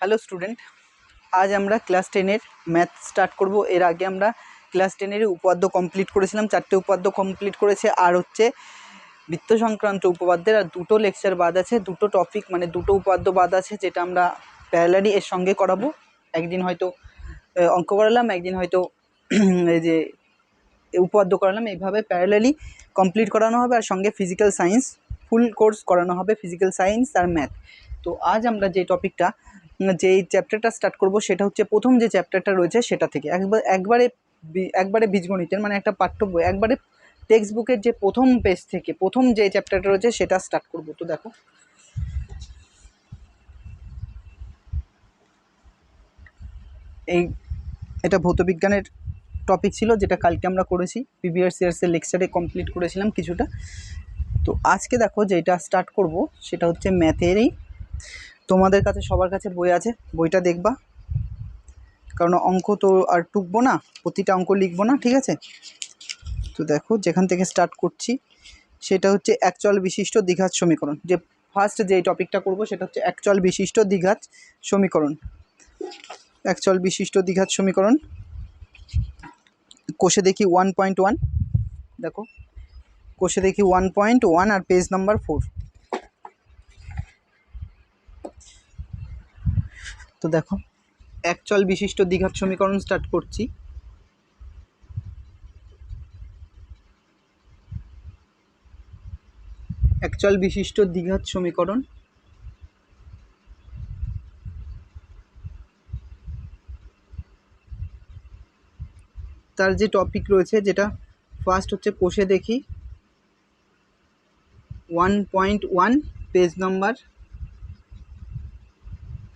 Hello student, আজ আমরা class 10-এর math start করব। এর আগে আমরা ক্লাস 10-এর উপপাদ্য কমপ্লিট করেছিলাম, 4টে উপপাদ্য কমপ্লিট করেছে। আর হচ্ছে বৃত্ত সংক্রান্ত উপপাদ্যের আর দুটো লেকচার বাদ আছে, দুটো টপিক মানে দুটো উপপাদ্য বাদ আছে, যেটা আমরা প্যারালালি এর সঙ্গে করাবো। একদিন হয়তো অঙ্ক করালাম, একদিন হয়তো এই যে উপপাদ্য করালাম, এইভাবে প্যারালালি কমপ্লিট করানো হবে। আর সঙ্গে ফিজিক্যাল সায়েন্স ফুল কোর্স করানো হবে, ফিজিক্যাল সায়েন্স আর ম্যাথ। তো আজ আমরা যে টপিকটা যেই চ্যাপ্টারটা স্টার্ট করব সেটা হচ্ছে প্রথম যে চ্যাপ্টারটা রয়েছে সেটা থেকে একবারে বীজগণিতের মানে একটা পাঠ্য বই, একবারে টেক্সট বুকের যে প্রথম পেজ থেকে প্রথম যে চ্যাপ্টারটা রয়েছে সেটা স্টার্ট করব। তো দেখো, এটা ভৌতবিজ্ঞানের টপিক ছিল, যেটা কালকে আমরা করেছি, প্রিভিয়াস ইয়ার্সের লেকচারে কমপ্লিট করেছিলাম কিছুটা। তো আজকে দেখো যেটা স্টার্ট করব সেটা হচ্ছে ম্যাথেরই। তোমাদের কাছে সবার কাছে বই আছে, বইটা দেখবা, কারণ অঙ্ক তো আর টুকবো না, প্রতিটা অঙ্ক লিখবো না, ঠিক আছে? তো দেখো যেখান থেকে স্টার্ট করছি সেটা হচ্ছে একচল বিশিষ্ট দ্বিঘাত সমীকরণ। যে ফার্স্ট যে টপিকটা করব সেটা হচ্ছে একচল বিশিষ্ট দ্বিঘাত সমীকরণ। একচল বিশিষ্ট দ্বিঘাত সমীকরণ কোষে দেখি 1.1। দেখো কোষে দেখি 1.1 আর পেজ নাম্বার 4। তো দেখো একচল বিশিষ্ট দ্বিঘাত সমীকরণ স্টার্ট করছি। একচল বিশিষ্ট দ্বিঘাত সমীকরণ তার যে টপিক রয়েছে, যেটা ফার্স্ট হচ্ছে কোষে দেখি 1.1 পেজ নাম্বার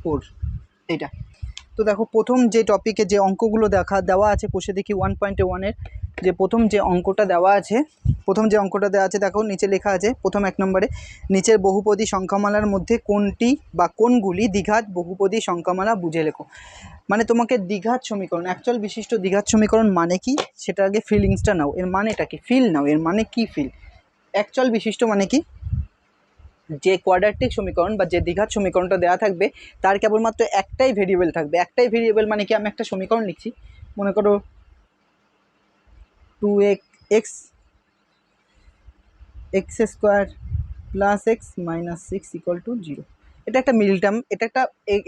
4 এটা। তো দেখো প্রথম যে টপিকে যে অঙ্কগুলো দেওয়া আছে কোষে দেখি 1.1-এর যে প্রথম যে অঙ্কটা দেওয়া আছে, দেখো নিচে লেখা আছে প্রথম 1 নম্বরে, নিচের বহুপদী সংখ্যামালার মধ্যে কোনটি বা কোনগুলি দ্বিঘাত বহুপদী সংখ্যামালা বুঝে লেখো। মানে তোমাকে দ্বিঘাত সমীকরণ, অ্যাকচুয়াল বিশিষ্ট দ্বিঘাত সমীকরণ মানে কি সেটা আগে ফিলিংসটা নাও, এর মানেটা কি, ফিল নাও, এর মানে কি ফিল। অ্যাকচুয়াল বিশিষ্ট মানে কি, যে কোয়াড্রেটিক সমীকরণ বা যে দ্বিঘাত সমীকরণটা দেওয়া থাকবে তার কেবলমাত্র একটাই ভেরিয়েবল থাকবে। একটাই ভেরিয়েবল মানে কি, আমি একটা সমীকরণ লিখছি, মনে করো 2x square plus x minus 6 equal to 0। এটা একটা মিডল টার্ম,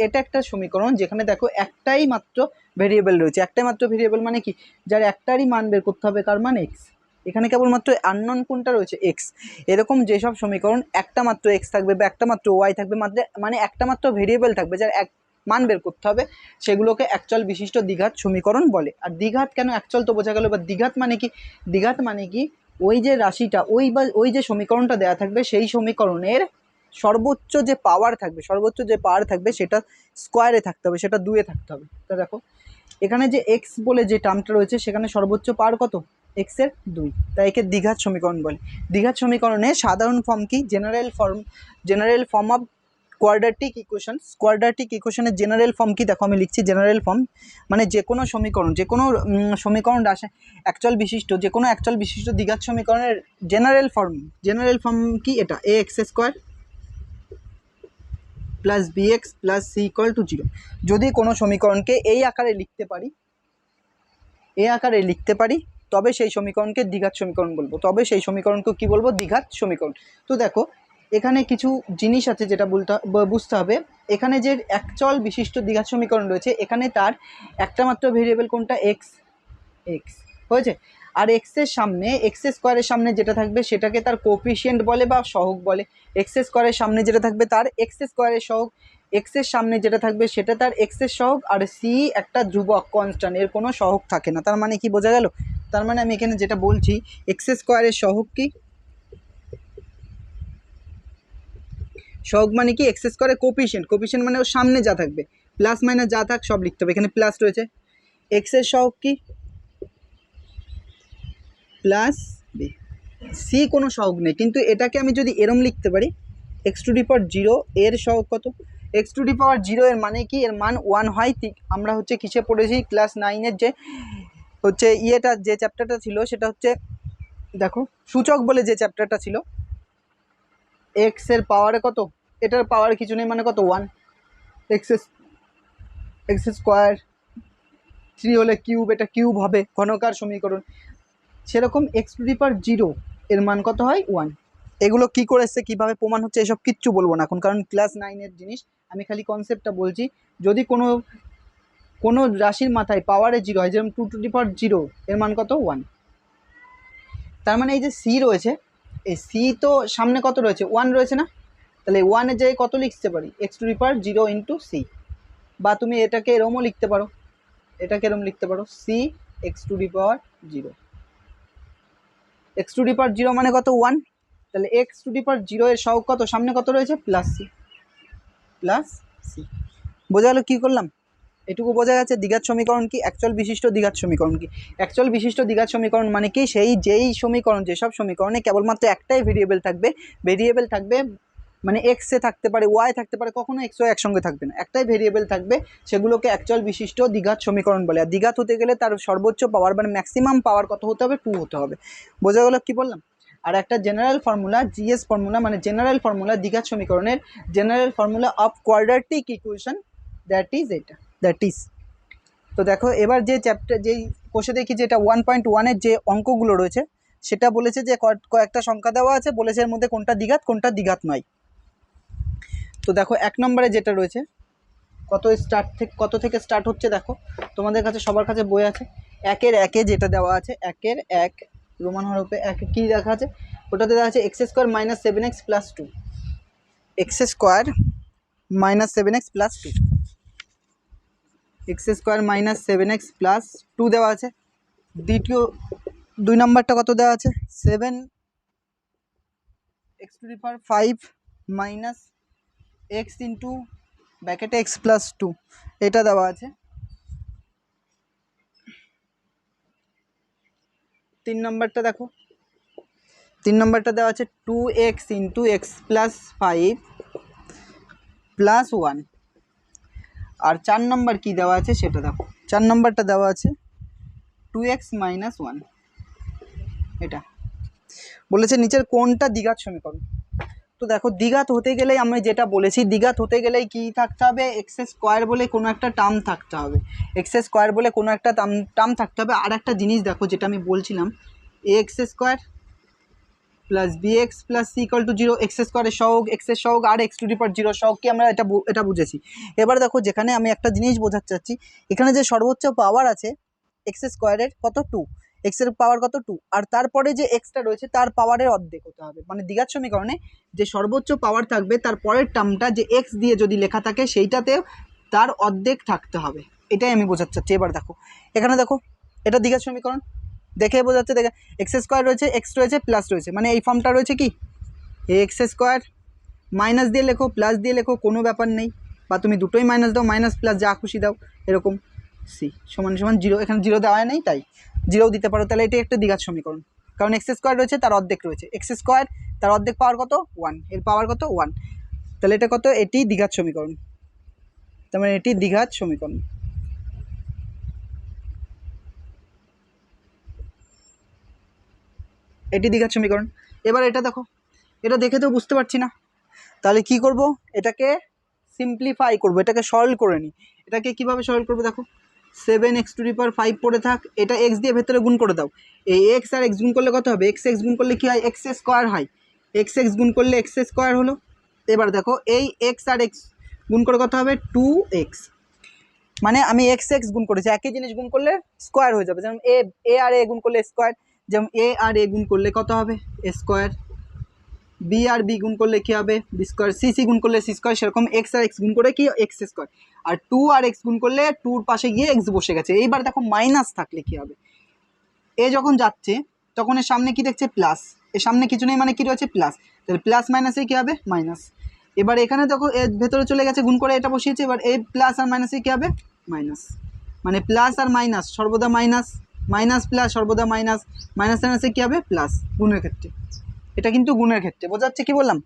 এটা একটা সমীকরণ যেখানে দেখো একটাই মাত্র ভেরিয়েবল রয়েছে। একটাই মাত্র ভেরিয়েবল মানে কি, যার একটারই মান বের করতে হবে, কার মান, এক্স। এখানে কেবলমাত্র আননোন কোনটা রয়েছে, এক্স। এরকম যেসব সমীকরণ একটা মাত্র এক্স থাকবে বা একটা মাত্র ওয়াই থাকবে, মানে একটা মাত্র ভেরিয়েবল থাকবে যার এক মান বের করতে হবে, সেগুলোকে একচল বিশিষ্ট দ্বিঘাত সমীকরণ বলে। আর দ্বিঘাত কেন, একচল তো বোঝা গেল, বা দ্বিঘাত মানে কি, দ্বিঘাত মানে কি ওই যে রাশিটা, ওই যে সমীকরণটা দেওয়া থাকবে সেই সমীকরণের সর্বোচ্চ যে পাওয়ার থাকবে সেটা স্কোয়ারে থাকতে হবে, সেটা 2-এ থাকতে হবে। তা দেখো এখানে যে এক্স বলে যে টার্মটা রয়েছে সেখানে সর্বোচ্চ পাওয়ার কত, এক্সের 2, তাই একে দ্বিঘাত সমীকরণ বলে। দ্বিঘাত সমীকরণের সাধারণ ফর্ম কি, জেনারেল ফর্ম অফ কোয়াড্রেটিক ইকুয়েশনের জেনারেল ফর্ম কি, দেখো আমি লিখছি জেনারেল ফর্ম, মানে যে কোনো সমীকরণ রাশি একচল বিশিষ্ট, যে কোনো একচল বিশিষ্ট দ্বিঘাত সমীকরণের জেনারেল ফর্ম কি, এটা a x square plus b x plus c equal to 0। যদি কোনো সমীকরণকে এই আকারে লিখতে পারি তবে সেই সমীকরণকে দ্বিঘাত সমীকরণ বলবো, তবে সেই সমীকরণকে কি বলবো, দ্বিঘাত সমীকরণ। তো দেখো এখানে কিছু জিনিস আছে যেটা বুঝতে হবে। এখানে যে একচল বিশিষ্ট দ্বিঘাত সমীকরণ রয়েছে, এখানে তার একটা মাত্র ভেরিয়েবল কোনটা, এক্স হয়েছে। আর এক্স স্কোয়ারের সামনে যেটা থাকবে সেটাকে তার কোএফিসিয়েন্ট বলে বা সহগ বলে। এক্স স্কোয়ারের সামনে যেটা থাকবে তার এক্স স্কোয়ারের সহগ, এক্সের সামনে যেটা থাকবে সেটা তার এক্সের সহগ, আর সি একটা ধ্রুবক কনস্ট্যান্ট, এর কোনো সহগ থাকে না। তার মানে কি বোঝা গেল, তার মানে আমি এখানে যেটা বলছি, এক্স স্কোয়ারের সহগ কি, সহগ মানে কি, এক্স স্কোয়ারের কোএফিসিয়েন্ট মানে ওর সামনে যা থাকবে, প্লাস মাইনাস যা থাক সব লিখতে হবে, এখানে প্লাস রয়েছে। এক্সের সহগ কি, প্লাস বি। সি কোনো সহগ নেই, কিন্তু এটাকে আমি যদি এরম লিখতে পারি, এক্স টু দি পাওয়ার 0 এর সহগ কত, এক্স টু দি পাওয়ার 0 এর মানে কি, এর মান 1 হয়। আমরা হচ্ছে কিসে পড়েছি, ক্লাস 9-এর যে হচ্ছে যে চ্যাপ্টারটা ছিল সেটা হচ্ছে, দেখো সূচক বলে যে চ্যাপ্টারটা ছিল, এক্স এর পাওয়ারে কত, এটার পাওয়ার কিছু নেই মানে কত, 1, এক্স স্কোয়ার, 3 হলে কিউব, এটা কিউব হবে ঘনকার সমীকরণ। সেরকম এক্স টু দি পাওয়ার 0 এর মান কত হয় 1। এগুলো কি করে এসছে, কীভাবে প্রমাণ হচ্ছে, এসব কিচ্ছু বলবো না এখন, কারণ ক্লাস 9-এর জিনিস। আমি খালি কনসেপ্টটা বলছি। যদি কোনো রাশির মাথায় পাওয়ারে 0 হয়, যেমন 2 টু দি পাওয়ার 0 এর মান কত 1। তার মানে এই যে সি রয়েছে, এই সি তো সামনে কত রয়েছে 1 রয়েছে না, তাহলে 1-এর জায়গায় কত লিখতে পারি, x to the power 0 into c. বা তুমি এটাকে এরমও লিখতে পারো, এটাকে এরম লিখতে পারো, c x to the power 0। X to the power 0 মানে কত 1, তাহলে এক্স টু দি পাওয়ার 0 এর সহগ কত, সামনে কত রয়েছে প্লাস সি, প্লাস সি। বোঝা গেল কী করলাম? এটুকু বোঝা যাচ্ছে দ্বিঘাত সমীকরণ কি, অ্যাকচুয়াল বিশিষ্ট দ্বিঘাত সমীকরণ কি। অ্যাকচুয়াল বিশিষ্ট দ্বিঘাত সমীকরণ মানে কি, যেই সমীকরণ, যেসব সমীকরণে কেবলমাত্র একটাই ভেরিয়েবল থাকবে, মানে এক্সে থাকতে পারে, ওয়াই থাকতে পারে, কখনো এক্স ওয়াই একসঙ্গে থাকবে না, একটাই ভেরিয়েবল থাকবে, সেগুলোকে অ্যাকচুয়াল বিশিষ্ট দ্বিঘাত সমীকরণ বলে। আর দ্বিঘাত হতে গেলে তার সর্বোচ্চ পাওয়ার মানে ম্যাক্সিমাম পাওয়ার কত হতে হবে, 2 হতে হবে। বোঝা গেল কি বললাম? আর একটা জেনারেল ফর্মুলা, জিএস ফর্মুলা, মানে জেনারেল ফর্মুলা দ্বিঘাত সমীকরণের general formula of quadratic equation, that is. তো দেখো এবার যে চ্যাপ্টার, যেই কোষে দেখি যে এটা 1.1-এর যে অঙ্কগুলো রয়েছে, সেটা বলেছে যে কয়েকটা সংখ্যা দেওয়া আছে, বলেছে এর মধ্যে কোনটা দ্বিঘাত নয়। তো দেখো 1 নম্বরে যেটা রয়েছে, কত থেকে স্টার্ট হচ্ছে দেখো, তোমাদের কাছে সবার কাছে বই আছে। 1-এর 1-এ যেটা দেওয়া আছে, 1-এর 1 রোমান হরফে 1 কী দেখা আছে, ওটাতে দেওয়া আছে x square minus 7x plus 2, x square minus 7x plus 2, x square minus 7x plus 2 দেওয়া আছে। দ্বিতীয় 2 নম্বরটা কত দেওয়া আছে, 7x to the power 5 minus x into ব্র্যাকেটে এক্স প্লাস 2, এটা দেওয়া আছে। 3 নম্বরটা দেখো, 3 নম্বরটা দেওয়া আছে 2x into x plus 5 plus 1। আর 4 নম্বর কী দেওয়া আছে সেটা দেখো, 4 নম্বরটা দেওয়া আছে 2x মাইনাস 1। এটা বলেছে নিচের কোনটা দ্বিঘাত সমীকরণ। তো দেখো দ্বিঘাত হতে গেলেই আমি যেটা বলেছি, দ্বিঘাত হতে গেলেই কী থাকতে হবে, এক্স স্কোয়ার বলে কোনো একটা টার্ম থাকতে হবে, এক্স স্কোয়ার বলে কোনো একটা টার্ম থাকতে হবে। আর একটা জিনিস দেখো, যেটা আমি বলছিলাম, a x square plus b x plus c equal to 0, x স্কোয়ারের সহগ, এক্সের সহগ আর এক্স টু দি পাওয়ার 0 সহগকে আমরা এটা বুঝেছি। এবার দেখো যেখানে আমি একটা জিনিস বোঝাতে চাচ্ছি, এখানে যে সর্বোচ্চ পাওয়ার আছে এক্স স্কোয়ারের কত 2, এক্সের পাওয়ার কত 2, আর তারপরে যে এক্সটা রয়েছে তার পাওয়ারের অর্ধেক হতে হবে। মানে দ্বিঘাত সমীকরণে যে সর্বোচ্চ পাওয়ার থাকবে তার পরের টার্মটা যে এক্স দিয়ে যদি লেখা থাকে সেইটাতেও তার অর্ধেক থাকতে হবে, এটাই আমি বোঝাতে চাচ্ছি। এবার দেখো এখানে দেখো, এটা দ্বিঘাত সমীকরণ দেখে বোঝাচ্ছে, দেখে এক্স স্কোয়ার রয়েছে, এক্স রয়েছে, প্লাস রয়েছে, মানে এই ফর্মটা রয়েছে কি, এক্স স্কোয়ার মাইনাস দিয়ে লেখো, প্লাস দিয়ে লেখো, কোনো ব্যাপার নেই, বা তুমি দুটোই মাইনাস দাও, মাইনাস প্লাস যা খুশি দাও, এরকম সি সমান সমান 0, এখানে 0 দেওয়া নেই তাই 0 দিতে পারো। তাহলে এটা একটা দ্বিঘাত সমীকরণ, কারণ এক্স স্কোয়ার রয়েছে, তার অর্ধেক রয়েছে, এক্স স্কোয়ার তার অর্ধেক পাওয়ার কত 1, এর পাওয়ার কত 1, তাহলে এটা কত, এটি দ্বিঘাত সমীকরণ। তার মানে এটি দ্বিঘাত সমীকরণ। এটি দ্বিঘাত সমীকরণ। এবার এটা দেখো, এটা দেখে তো বুঝতে পারছি না, তাহলে কি করব, এটাকে সিম্পলিফাই করব, এটাকে সরল করে নিই। এটাকে কিভাবে সরল করব দেখো, 7x টু দি পাওয়ার 5 পড়ে থাক, এটা x দিয়ে ভেতরে গুণ করে দাও, এই x আর x গুণ করলে কত হবে, x গুণ করলে কি হয়, এক্স স্কোয়ার হয়, x গুণ করলে এক্স স্কোয়ার হলো। এবার দেখো এই x আর x গুণ করে কত হবে 2x, মানে আমি x গুণ করেছি, একই জিনিস গুণ করলে স্কোয়ার হয়ে যাবে, যেমন এ আর এ গুণ করলে স্কোয়ার, যেমন এ আর এ গুণ করলে কত হবে স্কোয়ার, বি আর বি গুণ করলে কী হবে বি স্কোয়ার, সি গুণ করলে সি স্কোয়ার, সেরকম এক্স আর এক্স গুণ করে কি এক্স স্কোয়ার, আর 2 আর এক্স গুণ করলে 2-র পাশে গিয়ে এক্স বসে গেছে। এইবার দেখো মাইনাস থাকলে কী হবে, এ যখন যাচ্ছে তখন এর সামনে কি দেখছে প্লাস, এর সামনে কিছু নেই মানে কি রয়েছে প্লাস, তাহলে প্লাস মাইনাসে কী হবে মাইনাস। এবার এখানে দেখো এর ভেতরে চলে গেছে গুণ করে এটা বসিয়েছে, এবার এই প্লাস আর মাইনাসে কী হবে মাইনাস, মানে প্লাস আর মাইনাস সর্বদা মাইনাস, মাইনাস প্লাস সর্বদা মাইনাস, মাইনাস মাইনাসে কী হবে প্লাস, গুণের ক্ষেত্রে, এটা কিন্তু গুণের ক্ষেত্রে, বোঝা যাচ্ছে কি বললাম।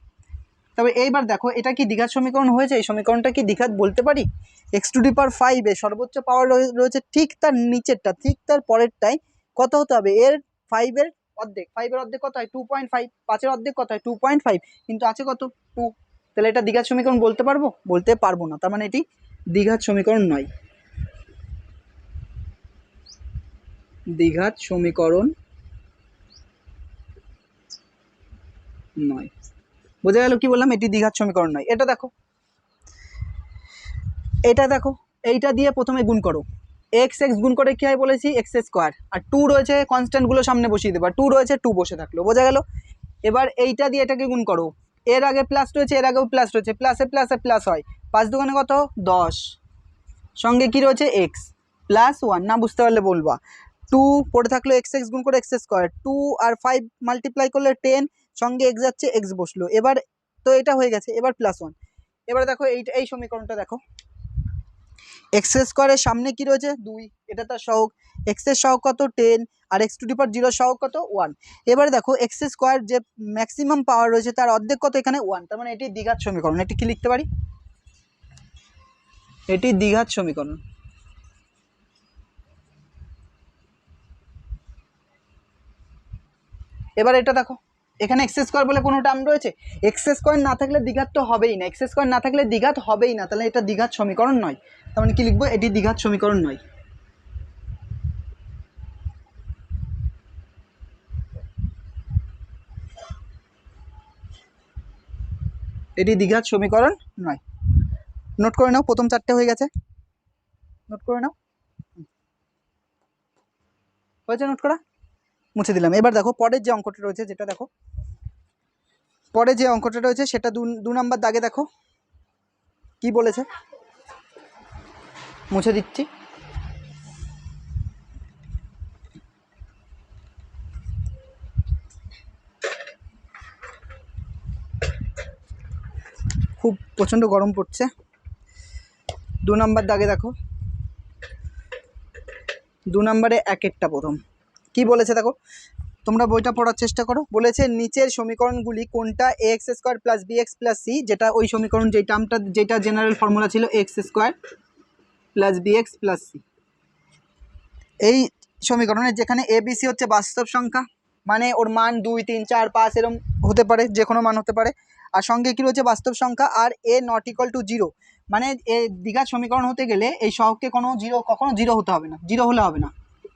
তবে এইবার দেখো এটা কি দ্বিঘাত সমীকরণ হয়েছে, এই সমীকরণটা কি দ্বিঘাত বলতে পারি, এক্স টু দি পাওয়ার 5 এ সর্বোচ্চ পাওয়ার রয়েছে ঠিক তার নিচেরটা, ঠিক তার পরেরটাই কত হতে হবে, এর 5-এর অর্ধেক, 5-এর অর্ধেক কত হয় 2.5, 5-এর অর্ধেক কত হয় 2.5, কিন্তু আছে কত 2, তাহলে এটা দ্বিঘাত সমীকরণ বলতে পারবো না, তার মানে এটি দ্বিঘাত সমীকরণ নয়। দ্বিঘাত সমীকরণ নয়। বোঝা গেল কি বললাম? এটি দ্বিঘাত সমীকরণ নয়। এটা দেখো, এটা দেখো, এইটা দিয়ে প্রথমে গুণ করো, এক্স এক্স গুণ করে কী হয় বলেছি, এক্স স্কোয়ার, আর টু রয়েছে কনস্ট্যান্টগুলো সামনে বসিয়ে দেবা, টু রয়েছে টু বসে থাকলো। বোঝা গেল? এবার এইটা দিয়ে এটাকে গুণ করো, এর আগে প্লাস রয়েছে এর আগেও প্লাস রয়েছে, প্লাসে প্লাসে প্লাস হয়, 5 দুগুণে কত 10, সঙ্গে কি রয়েছে এক্স প্লাস 1, না বুঝতে পারলে বলবা। 2 পড়ে থাকলো, এক্স এক্স গুণ করে এক্স স্কোয়ার, 2 আর 5 মাল্টিপ্লাই করলে 10, সঙ্গে এক্স যাচ্ছে এক্স বসলো। এবার তো এটা হয়ে গেছে, এবার প্লাস 1। এবার দেখো এই সমীকরণটা দেখো, এক্স স্কোয়ারের সামনে কি রয়েছে 2, এটা তার সহগ, এক্স এর সহগ কত 10, আর এক্স টু দি পাওয়ার 0 সহগ কত 1। এবারে দেখো এক্স স্কোয়ার যে ম্যাক্সিমাম পাওয়ার রয়েছে তার অর্ধেক কত, এখানে 1, তার মানে এটি দ্বিঘাত সমীকরণ। এটি কি লিখতে পারি? এটি দ্বিঘাত সমীকরণ। এবার এটা দেখো, এখানে এক্স স্কোয়ার বলে কোনো টার্ম রয়েছে? এক্স স্কোয়ার না থাকলে দ্বিঘাত তো হবেই না, এক্স স্কোয়ার না থাকলে দ্বিঘাত হবেই না, তাহলে এটা দ্বিঘাত সমীকরণ নয়। তার মানে কি লিখবো? এটি দ্বিঘাত সমীকরণ নয়। এটি দ্বিঘাত সমীকরণ নয়। নোট করে নাও, প্রথম 4টে হয়ে গেছে, নোট করে নাও। হয়েছে নোট করা? মুছে দিলাম। এবার দেখো পরের যে অঙ্কটা রয়েছে, যেটা দেখো পরে যে অঙ্কটা রয়েছে সেটা 2 নম্বর দাগে দেখো কি বলেছে, মুছে দিচ্ছি। খুব প্রচণ্ড গরম পড়ছে। 2 নম্বর দাগে দেখো, 2 নম্বরে একেরটা প্রথম কি বলেছে দেখো, তোমরা বইটা পড়ার চেষ্টা করো। বলেছে নিচের সমীকরণগুলি কোনটা x square plus b x plus c, যেটা ওই সমীকরণ যেই টার্মটা যেটা জেনারেল ফর্মুলা ছিল x square plus b x plus c, এই সমীকরণের যেখানে এ বি সি হচ্ছে বাস্তব সংখ্যা, মানে ওর মান 2 3 4 5 এরকম হতে পারে, যে কোনো মান হতে পারে, আর সঙ্গে কী রয়েছে বাস্তব সংখ্যা, আর এ নট ইকুয়াল টু 0, মানে এ দ্বিঘাত সমীকরণ হতে গেলে এই সহগকে কখনো জিরো হতে হবে না, জিরো হলে হবে না।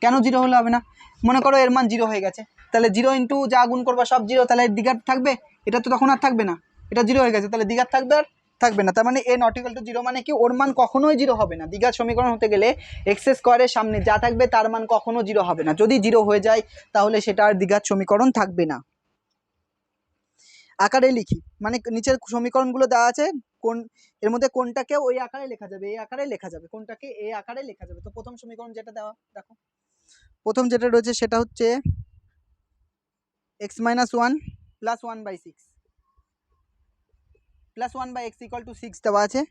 কেন জিরো হলে হবে না? মনে করো এর মান 0 হয়ে গেছে, তাহলে 0 ইন্টু যা গুণ করবা সব 0, তাহলে দ্বিঘাত থাকবে? এটা তো তখন আর থাকবে না, এটা 0 হয়ে গেছে, তাহলে দ্বিঘাত থাকবে আর থাকবে না। তার মানে এ নট ইকুয়াল টু 0 মানে কি, ওর মান কখনোই 0 হবে না। দ্বিঘাত সমীকরণ হতে গেলে এক্স স্কোয়ারের সামনে যা থাকবে তার মান কখনো 0 হবে না, যদি 0 হয়ে যায় তাহলে সেটা আর দ্বিঘাত সমীকরণ থাকবে না। আকারে লিখি, মানে নিচের সমীকরণগুলো দেওয়া আছে, কোন এর মধ্যে কোনটাকে ওই আকারে লেখা যাবে, এই আকারে লেখা যাবে, কোনটাকে এই আকারে লেখা যাবে। তো প্রথম সমীকরণ যেটা দেওয়া দেখো, প্রথম যেটা রয়েছে সেটা হচ্ছে x minus 1 plus 1/6 plus 1/x equal to 6 দেওয়া আছে,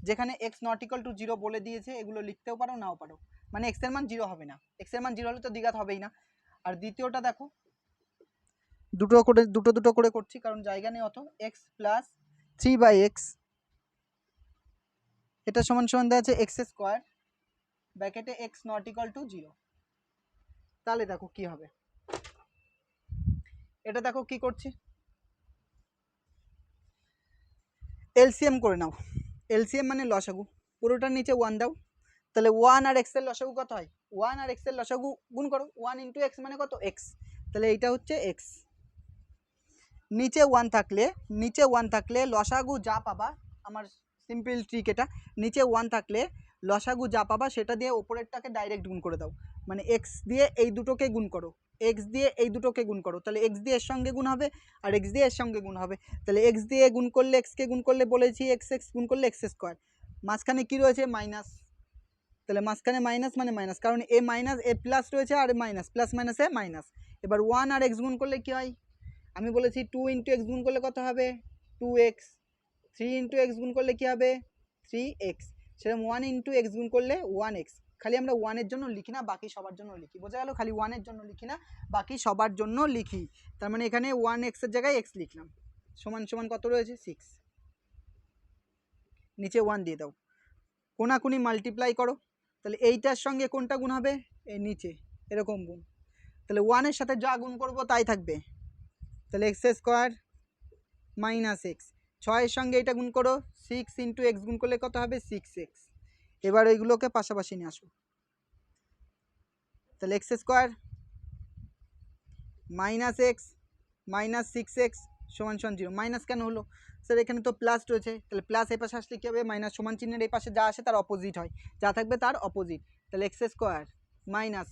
যেখানে এক্স নট ইকুয়াল টু 0 বলে দিয়েছে, এগুলো লিখতেও পারো নাও পারো, মানে এক্স এর মান 0 হবে না, এক্স এর মান 0 হলে তো দ্বিঘাত হবেই না। আর দ্বিতীয়টা দেখো, দুটো করে করছি কারণ জায়গা নেই অত, এক্স প্লাস 3/x, এটা সমান সমান দেওয়া আছে এক্স স্কোয়ার ব্র্যাকেটে এক্স নট ইকুয়াল টু 0। তাহলে দেখো কি হবে, এটা দেখো কি করছি, এলসিএম করে নাও। এলসিএম মানে লসাগু, পুরোটার নিচে 1 দাও, তাহলে 1 আর এক্স এর লসাগু কত হয়, 1 আর এক্স এর লসাগু গুণ করো, 1 ইন্টু এক্স মানে কত এক্স, তাহলে এইটা হচ্ছে এক্স। নিচে 1 থাকলে লসাগু যা পাবা, আমার সিম্পল ট্রিক এটা, নিচে 1 থাকলে লসাগু যা পাবা সেটা দিয়ে ওপরেরটাকে ডাইরেক্ট গুণ করে দাও, মানে এক্স দিয়ে এই দুটোকে গুণ করো, এক্স দিয়ে এই দুটোকে গুণ করো, তাহলে এক্স দিয়ে এর সঙ্গে গুণ হবে আর এক্স দিয়ে এর সঙ্গে গুণ হবে, তাহলে এক্স দিয়ে গুণ করলে এক্সকে গুণ করলে বলেছি এক্স এক্স গুণ করলে এক্স স্কোয়ার, মাঝখানে কী রয়েছে মাইনাস, তাহলে মাঝখানে মাইনাস মানে মাইনাস, কারণ এ মাইনাস এ প্লাস রয়েছে আর মাইনাস, প্লাস মাইনাসে মাইনাস। এবার 1 আর এক্স গুণ করলে কী হয়, আমি বলেছি 2 ইন্টু এক্স গুণ করলে কত হবে 2x, 3 ইন্টু এক্স গুণ করলে কী হবে 3x, সেরকম 1 ইন্টু এক্স গুণ করলে 1x। খালি আমরা 1-এর জন্য লিখি না, বাকি সবার জন্য লিখি, বোঝা গেল? খালি 1-এর জন্য লিখি না, বাকি সবার জন্য লিখি। তার মানে এখানে 1x-এর জায়গায় x লিখলাম, সমান সমান কত রয়েছে 6, নিচে 1 দিয়ে দাও, কোনাকুনি মাল্টিপ্লাই করো, তাহলে এইটার সঙ্গে কোনটা গুণ হবে, এই নিচে এরকম গুণ, তাহলে 1-এর সাথে যা গুণ করবো তাই থাকবে, তাহলে এক্স স্কোয়ার মাইনাস এক্স, 6-এর সঙ্গে এটা গুণ করো, 6 ইন্টু এক্স গুণ করলে কত হবে 6x। এবার এইগুলোকে পাশাপাশি নিয়ে আসো, তাহলে x square minus x minus 6x সমান সমান 0। মাইনাস কেন হলো স্যার? এখানে তো প্লাস রয়েছে, তাহলে প্লাস এই পাশে আসলে কী হবে? মাইনাস সমান চিহ্নের এই পাশে যা আসে তার অপোজিট হয়, যা থাকবে তার অপোজিট। তাহলে এক্স স্কোয়ার মাইনাস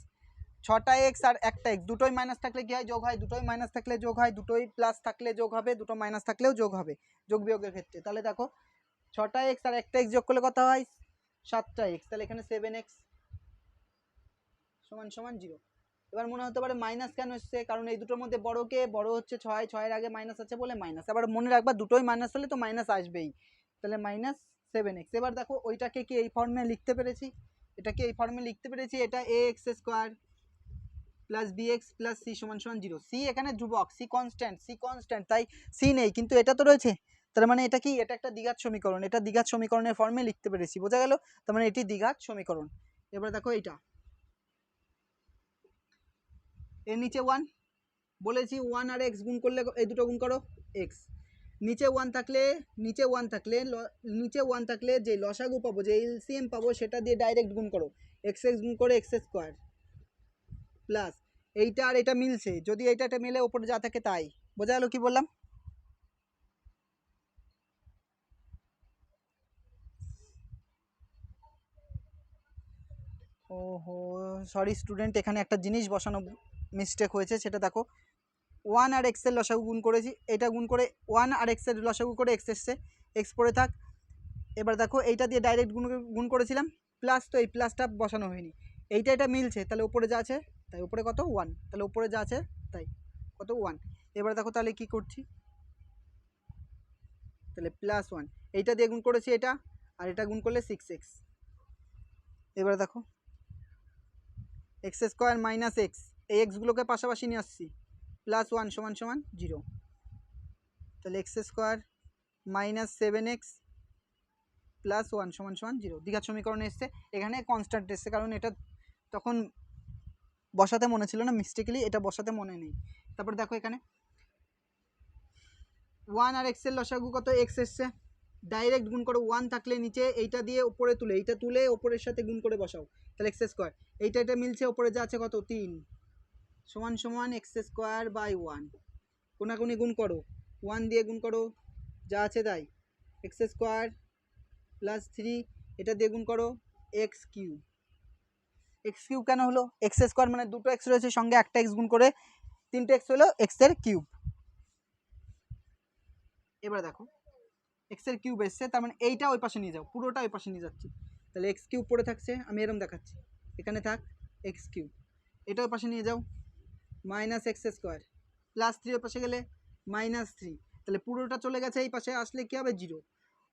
6টা x আর 1টা x, দুটোই মাইনাস থাকলে কী হয়? যোগ হয়। দুটোই মাইনাস থাকলে যোগ হয়, দুটোই প্লাস থাকলে যোগ হবে, দুটো মাইনাস থাকলেও যোগ হবে যোগ বিয়োগের ক্ষেত্রে। তাহলে দেখো 6টা x আর 1টা x যোগ করলে কত হয়? 7টা x। তাহলে এখানে 7x সমান সমান 0। এবার মনে হতে পারে মাইনাস কেন এসছে? কারণ এই দুটোর মধ্যে বড়কে বড় হচ্ছে 6, 6-এর আগে মাইনাস আছে বলে মাইনাস। আবার মনে রাখবা দুটোই মাইনাস হলে তো মাইনাস আসবেই, তাহলে মাইনাস 7x। এবার দেখো ওইটাকে কি এই ফর্মে লিখতে পেরেছি? এটাকে এই ফর্মে লিখতে পেরেছি, এটা ax square plus bx plus c সমান সমান 0। c এখানে ধ্রুবক, c কনস্ট্যান্ট, তাই c নেই, কিন্তু এটা তো রয়েছে। তার মানে এটা কি? এটা একটা দ্বিঘাত সমীকরণ, এটা দ্বিঘাত সমীকরণের ফর্মে লিখতে পেরেছি, বোঝা গেল? তার মানে এটি দ্বিঘাত সমীকরণ। এবার দেখো এইটা এর নিচে 1 বলেছি, 1 আর x গুণ করলে এই দুটো গুণ করো x, নিচে 1 থাকলে নিচে 1 থাকলে যে লসাগু পাবো, যে এলসিএম পাবো, সেটা দিয়ে ডাইরেক্ট গুণ করো, x গুণ করে x স্কোয়ার প্লাস এইটা আর এটা মিলছে, যদি এটা মিলে ওপরে যা থাকে তাই। বোঝা গেল কি বললাম? ওহো সরি স্টুডেন্ট, এখানে একটা জিনিস বসানো মিস্টেক হয়েছে, সেটা দেখো 1 আর x এর লসাগু গুণ করেছি, এটা গুণ করে 1 আর x এর লসাগু করে x এসছে, x পড়ে থাক। এবার দেখো এইটা দিয়ে ডাইরেক্ট গুণ করেছিলাম, প্লাস, তো এই প্লাসটা বসানো হয়নি, এটা মিলছে, তাহলে উপরে যা আছে তাই, উপরে কত 1, তাহলে উপরে যা আছে তাই কত 1। এবার দেখো তাহলে কি করছি, তাহলে প্লাস 1, এইটা দিয়ে গুণ করেছি এটা, আর এটা গুণ করলে 6x। এবার দেখো এক্স স্কোয়ার মাইনাস এক্স, এই এক্সগুলোকে পাশাপাশি নিয়ে আসছি, প্লাস 1 সমান সমান 0। তাহলে x square minus 7x plus 1 সমান সমান 0 দ্বিঘাত সমীকরণে এসছে। এখানে কনস্ট্যান্ট এসছে, কারণ এটা তখন বসাতে মনে ছিল না, মিস্টেকলি এটা বসাতে মনে নেই। তারপর দেখো এখানে 1 আর x এর লসাগু কত? x এসছে, ডাইরেক্ট গুণ করো, 1 থাকলে নিচে এইটা দিয়ে উপরে তুলে, এইটা তুলে ওপরের সাথে গুণ করে বসাও, তাহলে এক্স স্কোয়ার, এটা মিলছে, ওপরে যা আছে কত 3 সমান সমান এক্স স্কোয়ার বাই 1, কোনাকুনি গুণ করো, 1 দিয়ে গুণ করো, যা আছে তাই, এক্স স্কোয়ার প্লাস 3, এটা দিয়ে গুণ করো এক্স কিউব। কেন হলো? এক্স স্কোয়ার মানে দুটো এক্স রয়েছে, সঙ্গে একটা এক্স গুণ করে 3টে এক্স হলো এক্সের কিউব। এবার দেখো এক্সের কিউব এসছে, তার মানে এইটা ওই পাশে নিয়ে যাও, পুরোটা ওই পাশে নিয়ে যাচ্ছি, তাহলে এক্স কিউব পড়ে থাকছে, আমি এরকম দেখাচ্ছি, এখানে থাক এক্স কিউব, এটা ওই পাশে নিয়ে যাও, মাইনাস এক্স স্কোয়ার প্লাস 3 ওই পাশে গেলে মাইনাস 3, তাহলে পুরোটা চলে গেছে, এই পাশে আসলে কী হবে? 0।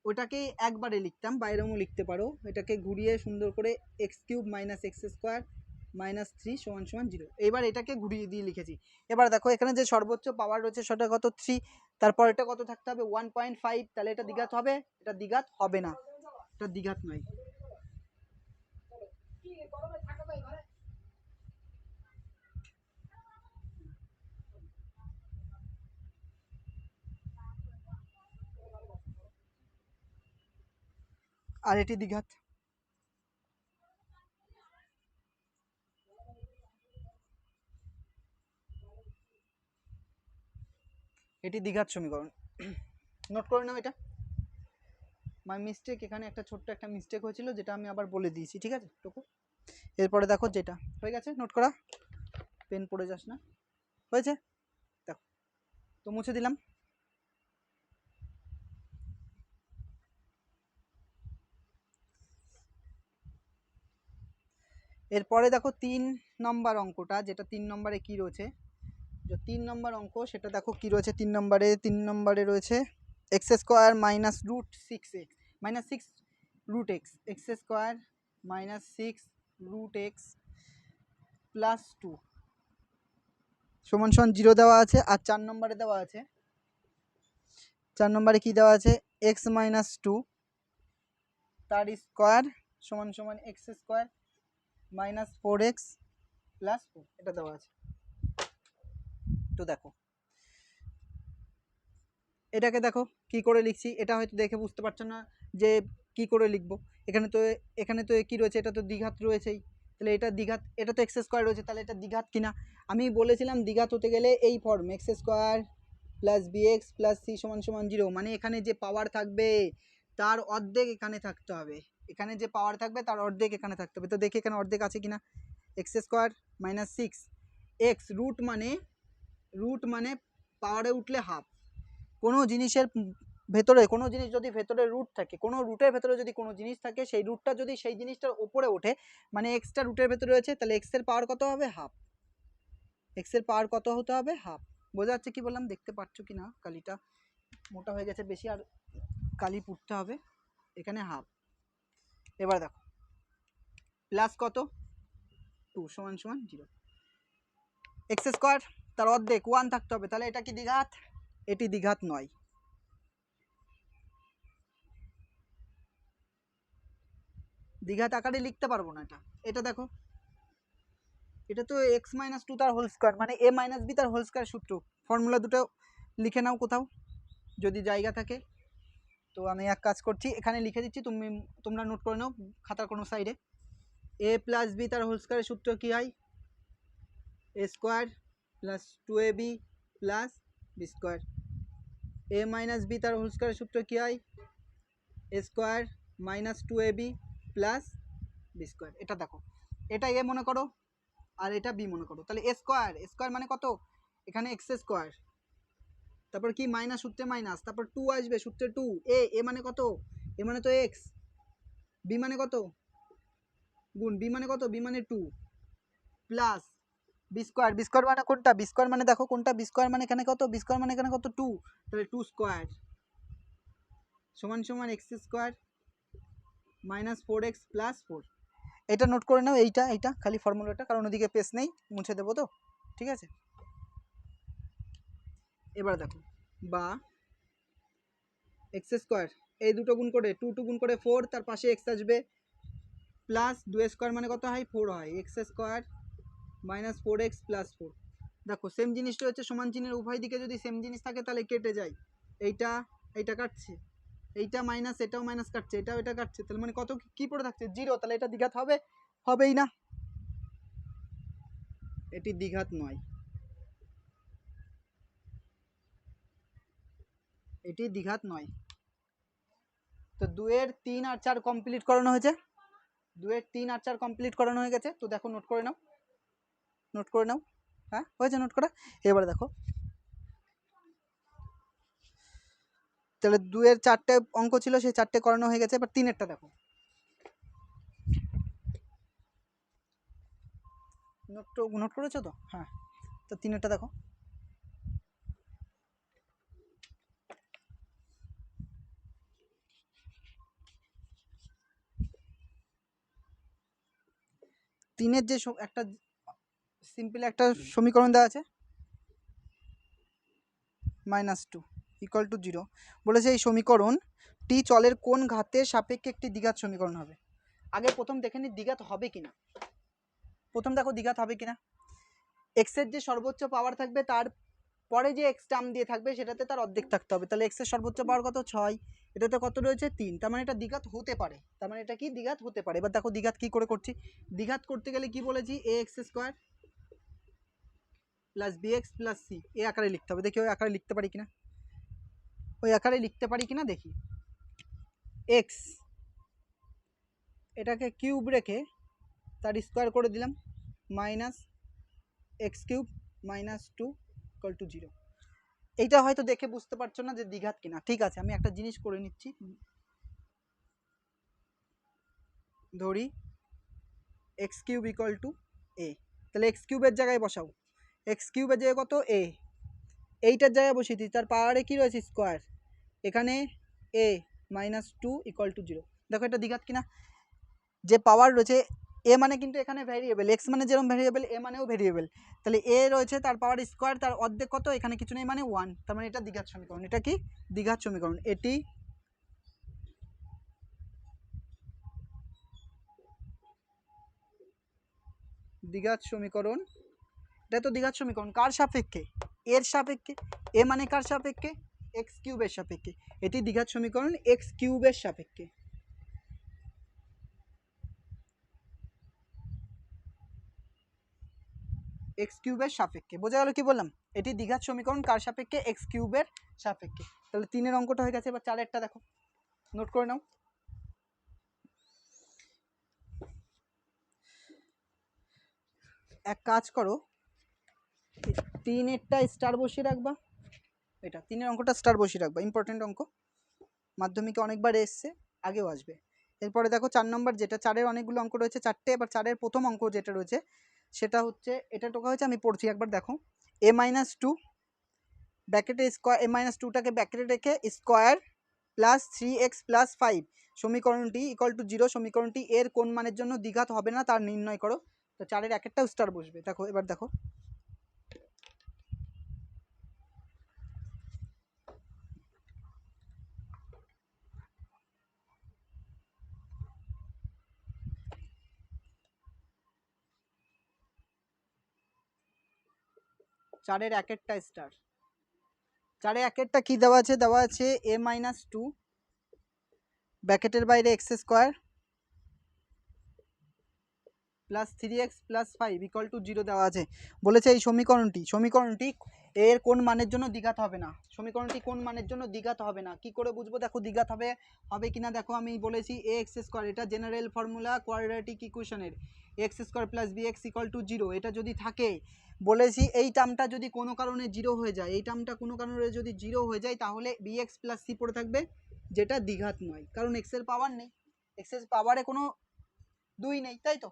ওটাকে একবারে লিখতাম, বাইরেও লিখতে পারো, এটাকে ঘুরিয়ে সুন্দর করে x cube minus x square minus 3 সমান সমান 0। এবার এটাকে ঘুরিয়ে দিয়ে লিখেছি। এবার দেখো এখানে যে সর্বোচ্চ পাওয়ার রয়েছে সেটা কত? 3, তারপর এটা কত থাকতে হবে? 1.5, তাহলে এটা দ্বিঘাত হবে? এটা দ্বিঘাত হবে না, এটা দ্বিঘাত নয়। আর এটি দ্বিঘাত। এটি দ্বিঘাত সমীকরণ, নোট করে নাও এটা। মাই মিস্টেক, এখানে একটা ছোট্ট একটা মিস্টেক হয়েছিল, যেটা আমি আবার বলে দিয়েছি, ঠিক আছে টুকু। এরপরে দেখো যেটা হয়ে গেছে, নোট করা, পেন পড়ে যাস না, হয়েছে দেখো, তো মুছে দিলাম। এরপরে দেখো 3 নম্বর অঙ্কটা, যেটা 3 নম্বরে কি রয়েছে, যে 3 নম্বর অঙ্ক, সেটা দেখো কি রয়েছে 3 নম্বরে রয়েছে x square minus root 6x minus 6 root x, x square minus 6 root x plus 2 সমান সমান 0 দেওয়া আছে। আর 4 নম্বরে দেওয়া আছে, 4 নম্বরে কী দেওয়া আছে? এক্স মাইনাস 2 তার স্কোয়ার সমান সমান x square minus 4x plus 4, এটা দেওয়া আছে। তো দেখো এটাকে দেখো কি করে লিখছি, এটা হয়তো দেখে বুঝতে পারছো না যে কি করে লিখবো। এখানে তো কি রয়েছে? এটা তো দ্বিঘাত রয়েছেই, তাহলে এটা দ্বিঘাত, এটা তো এক্স স্কোয়ার রয়েছে, তাহলে এটা দ্বিঘাত কিনা। আমি বলেছিলাম দ্বিঘাত হতে গেলে এই form x square plus b x plus c সমান সমান 0, মানে এখানে যে পাওয়ার থাকবে তার অর্ধেক এখানে থাকতে হবে, এখানে যে পাওয়ার থাকবে তার অর্ধেক এখানে থাকতে হবে। তো দেখি এখানে অর্ধেক আছে কিনা। X square minus 6 x root মানে পাওয়ারে উঠলে হাফ। কোনো জিনিসের ভেতরে কোনো জিনিস যদি ভেতরে রুট থাকে, কোনো রুটের ভেতরে যদি কোনো জিনিস থাকে, সেই রুটটা যদি সেই জিনিসটার উপরে ওঠে, মানে এক্সটা রুটের ভেতরে রয়েছে, তাহলে এক্সের পাওয়ার কত হবে? হাফ। এক্সের পাওয়ার কত হতে হবে? হাফ। বোঝা যাচ্ছে কি বললাম? দেখতে পাচ্ছ কি না? কালিটা মোটা হয়ে গেছে বেশি, আর কালি পুড়তে হবে। এখানে হাফ। এবার দেখো প্লাস কত 2 সমান সমান 0। এক্স স্কোয়ার তার অর্ধেক 1 থাকতে হবে, তাহলে এটা কি দ্বিঘাত? এটি দ্বিঘাত নয়। দ্বিঘাত আকারে লিখতে পারবো না এটা। এটা দেখো, এটা তো এক্স মাইনাস 2 তার হোল স্কোয়ার, মানে এ মাইনাস বি তার হোল স্কোয়ার সূত্র। ফর্মুলা দুটো লিখে নাও কোথাও যদি জায়গা থাকে। তো আমি এক কাজ করছি, এখানে লিখে দিচ্ছি, তোমরা নোট করে নাও খাতার কোনো সাইডে। এ প্লাস বি তার হোল স্কোয়ারের সূত্র কী হয়? A square plus 2ab plus b square. A minus b তার হোল স্কোয়ারের সূত্র কী হয়? A square minus 2ab plus b square. এটা দেখো, এটা এ মনে করো আর এটা বি মনে করো, তাহলে এ স্কোয়ার মানে কত? এখানে এক্স স্কোয়ার, তারপর কি মাইনাস সূত্রে মাইনাস, তারপর 2 আসবে সূত্রে 2। এ মানে কত? এ মানে তো এক্স, বি মানে কত? গুণ বি মানে কত? বি মানে 2 প্লাস বি স্কোয়ার মানে কোনটা? বি স্কোয়ার মানে দেখো কোনটা? বি স্কোয়ার মানে এখানে কত? বি স্কোয়ার মানে এখানে কত? 2, তাহলে 2 স্কোয়ার সমান সমান x square minus 4x plus 4। এটা নোট করে নাও, এইটা খালি ফর্মুলাটা, কারণ ওদিকে পেস নেই, মুছে দেবো তো, ঠিক আছে। এবার দেখো, বা এক্স স্কোয়ার এই দুটো গুণ করে 2 গুণ করে 4, তার পাশে এক্স আসবে, প্লাস 2 স্কোয়ার মানে কত হয়? 4 হয়। X square minus 4x plus 4। দেখো সেম জিনিসটা হচ্ছে, সমান চিহ্নের উভয় দিকে যদি সেম জিনিস থাকে তাহলে কেটে যায়। এইটা কাটছে, এইটা মাইনাস, এটাও মাইনাস কাটছে, এটা কাটছে, তাহলে মানে কত কি পড়ে থাকছে? 0। তাহলে এটা দ্বিঘাত হবে? হবেই না, এটি দ্বিঘাত নয়, এটি দ্বিঘাত নয়। তো 2 এর 3 আর 4 কমপ্লিট করানো হয়েছে, 2 এর 3 আর 4 কমপ্লিট করানো হয়ে গেছে। তো দেখো নোট করে নাও, হ্যাঁ হয়েছে নোট করা। এবারে দেখো, তাহলে 2 এর 4টে অঙ্ক ছিল, সেই 4টে করানো হয়ে গেছে। এবার 3এরটা দেখো, নোট করেছো তো? হ্যাঁ, তো 3এরটা দেখো। তিনের যে একটা সিম্পল একটা সমীকরণ দেওয়া আছে, -2 = 0, বলেছে এই সমীকরণটি চলের কোন ঘাতের সাপেক্ষে একটি দ্বিঘাত সমীকরণ হবে। আগে প্রথম দেখে নি দ্বিঘাত হবে কিনা। প্রথম দেখো দ্বিঘাত হবে কিনা। এক্সের যে সর্বোচ্চ পাওয়ার থাকবে তার পরে যে এক্স টার্ম দিয়ে থাকবে সেটাতে তার অর্ধেক থাকতে হবে। তাহলে এক্সের সর্বোচ্চ পাওয়ার কত? 6, এটাতে কত রয়েছে? 3, তার মানে এটা দ্বিঘাত হতে পারে। তার মানে এটা কি দ্বিঘাত হতে পারে। এবার দেখো দ্বিঘাত কি করে করছি। দ্বিঘাত করতে গেলে কি বলেছি? ax square plus bx plus c এই আকারে লিখতে হবে। দেখি ওই আকারে লিখতে পারি কিনা, দেখি। এক্স এটাকে কিউব রেখে তার স্কোয়ার করে দিলাম, মাইনাস এক্স কিউব মাইনাস 2 = 0। এইটা হয়তো দেখে বুঝতে পারছো না যে দ্বিঘাত কিনা। ঠিক আছে, আমি একটা জিনিস করে নিচ্ছি। ধরি এক্স কিউব = a, তাহলে এক্স কিউবের জায়গায় বসাও, এক্স কিউবের জায়গায় কত? a, এইটার জায়গায় বসিয়ে দিই, তার পাওয়ারে কী রয়েছে? স্কোয়ার। এখানে a -2 = 0। দেখো এটা দ্বিঘাত কিনা। যে পাওয়ার রয়েছে এ মানে কিন্তু এখানে ভ্যারিয়েবল, এক্স মানে যেরকম ভ্যারিয়েবল এ মানেও ভ্যারিয়েবল, তাহলে এ রয়েছে তার পাওয়ার স্কোয়ার, তার অর্ধেক কত? এখানে কিছু নেই মানে 1, তার মানে এটা দ্বিঘাত সমীকরণ। এটা কি দ্বিঘাত সমীকরণ? এটি দ্বিঘাত সমীকরণ। এটা তো দ্বিঘাত সমীকরণ কার সাপেক্ষে? এর সাপেক্ষে। এ মানে কার সাপেক্ষে? এক্স কিউবের সাপেক্ষে। এটি দ্বিঘাত সমীকরণ এক্স কিউবের সাপেক্ষে। এক্স কিউবের সাপেক্ষে। বোঝা গেল কি বললাম? এটি দ্বিঘাত সমীকরণ কার সাপেক্ষে? এক্স কিউবের সাপেক্ষে। তাহলে 3-এর অঙ্কটা হয়ে গেছে। এবার 4-এরটা দেখো, নোট করে নাও। এক কাজ করো, 3-এরটা স্টার বসিয়ে রাখবা, এটা 3-এর অঙ্কটা স্টার বসিয়ে রাখবা, ইম্পর্টেন্ট অঙ্ক, মাধ্যমিকে অনেকবার এসছে, আগেও আসবে। এরপরে দেখো 4 নম্বর, যেটা 4-এর অনেকগুলো অঙ্ক রয়েছে, 4টে। এবার 4-এর প্রথম অঙ্ক যেটা রয়েছে সেটা হচ্ছে, এটা টোকা হয়েছে, আমি পড়ছি একবার দেখো। a-2 ব্র্যাকেটে স্কোয়ার, a-2টাকে ব্র্যাকেটে রেখে স্কোয়ার প্লাস 3x প্লাস 5 সমীকরণটি ইকুয়াল টু 0, সমীকরণটি এর কোন মানের জন্য দ্বিঘাত হবে না তার নির্ণয় করো। তো 4-এর এক একটা স্টার বসবে। দেখো এবার দেখো, চারের এক একটা স্টার। 4-এ এক একটা কী দেওয়া আছে? দেওয়া আছে a-2 ব্র্যাকেটের বাইরে x square plus 3x plus 5 equal to 0 দেওয়া আছে। বলেছে এই সমীকরণটি এর কোন মানের জন্য দ্বিঘাত হবে না। সমীকরণটি কোন মানের জন্য দ্বিঘাত হবে না, কি করে বুঝবো? দেখো দ্বিঘাত হবে কিনা দেখো, আমি বলেছি এ এক্স স্কোয়ার, এটা জেনারেল ফর্মুলা কোয়াড্রেটিক ইকুয়েশনের, x square plus b x equal to 0, এটা যদি থাকে, বলেছি এই টার্মটা যদি কোনো কারণে 0 হয়ে যায়, এই টার্মটা কোনো কারণে যদি 0 হয়ে যায়, তাহলে বি এক্স প্লাস সি পড়ে থাকবে, যেটা দ্বিঘাত নয়, কারণ এক্সের পাওয়ার নেই, এক্সের পাওয়ারে কোনো 2 নেই, তাই তো,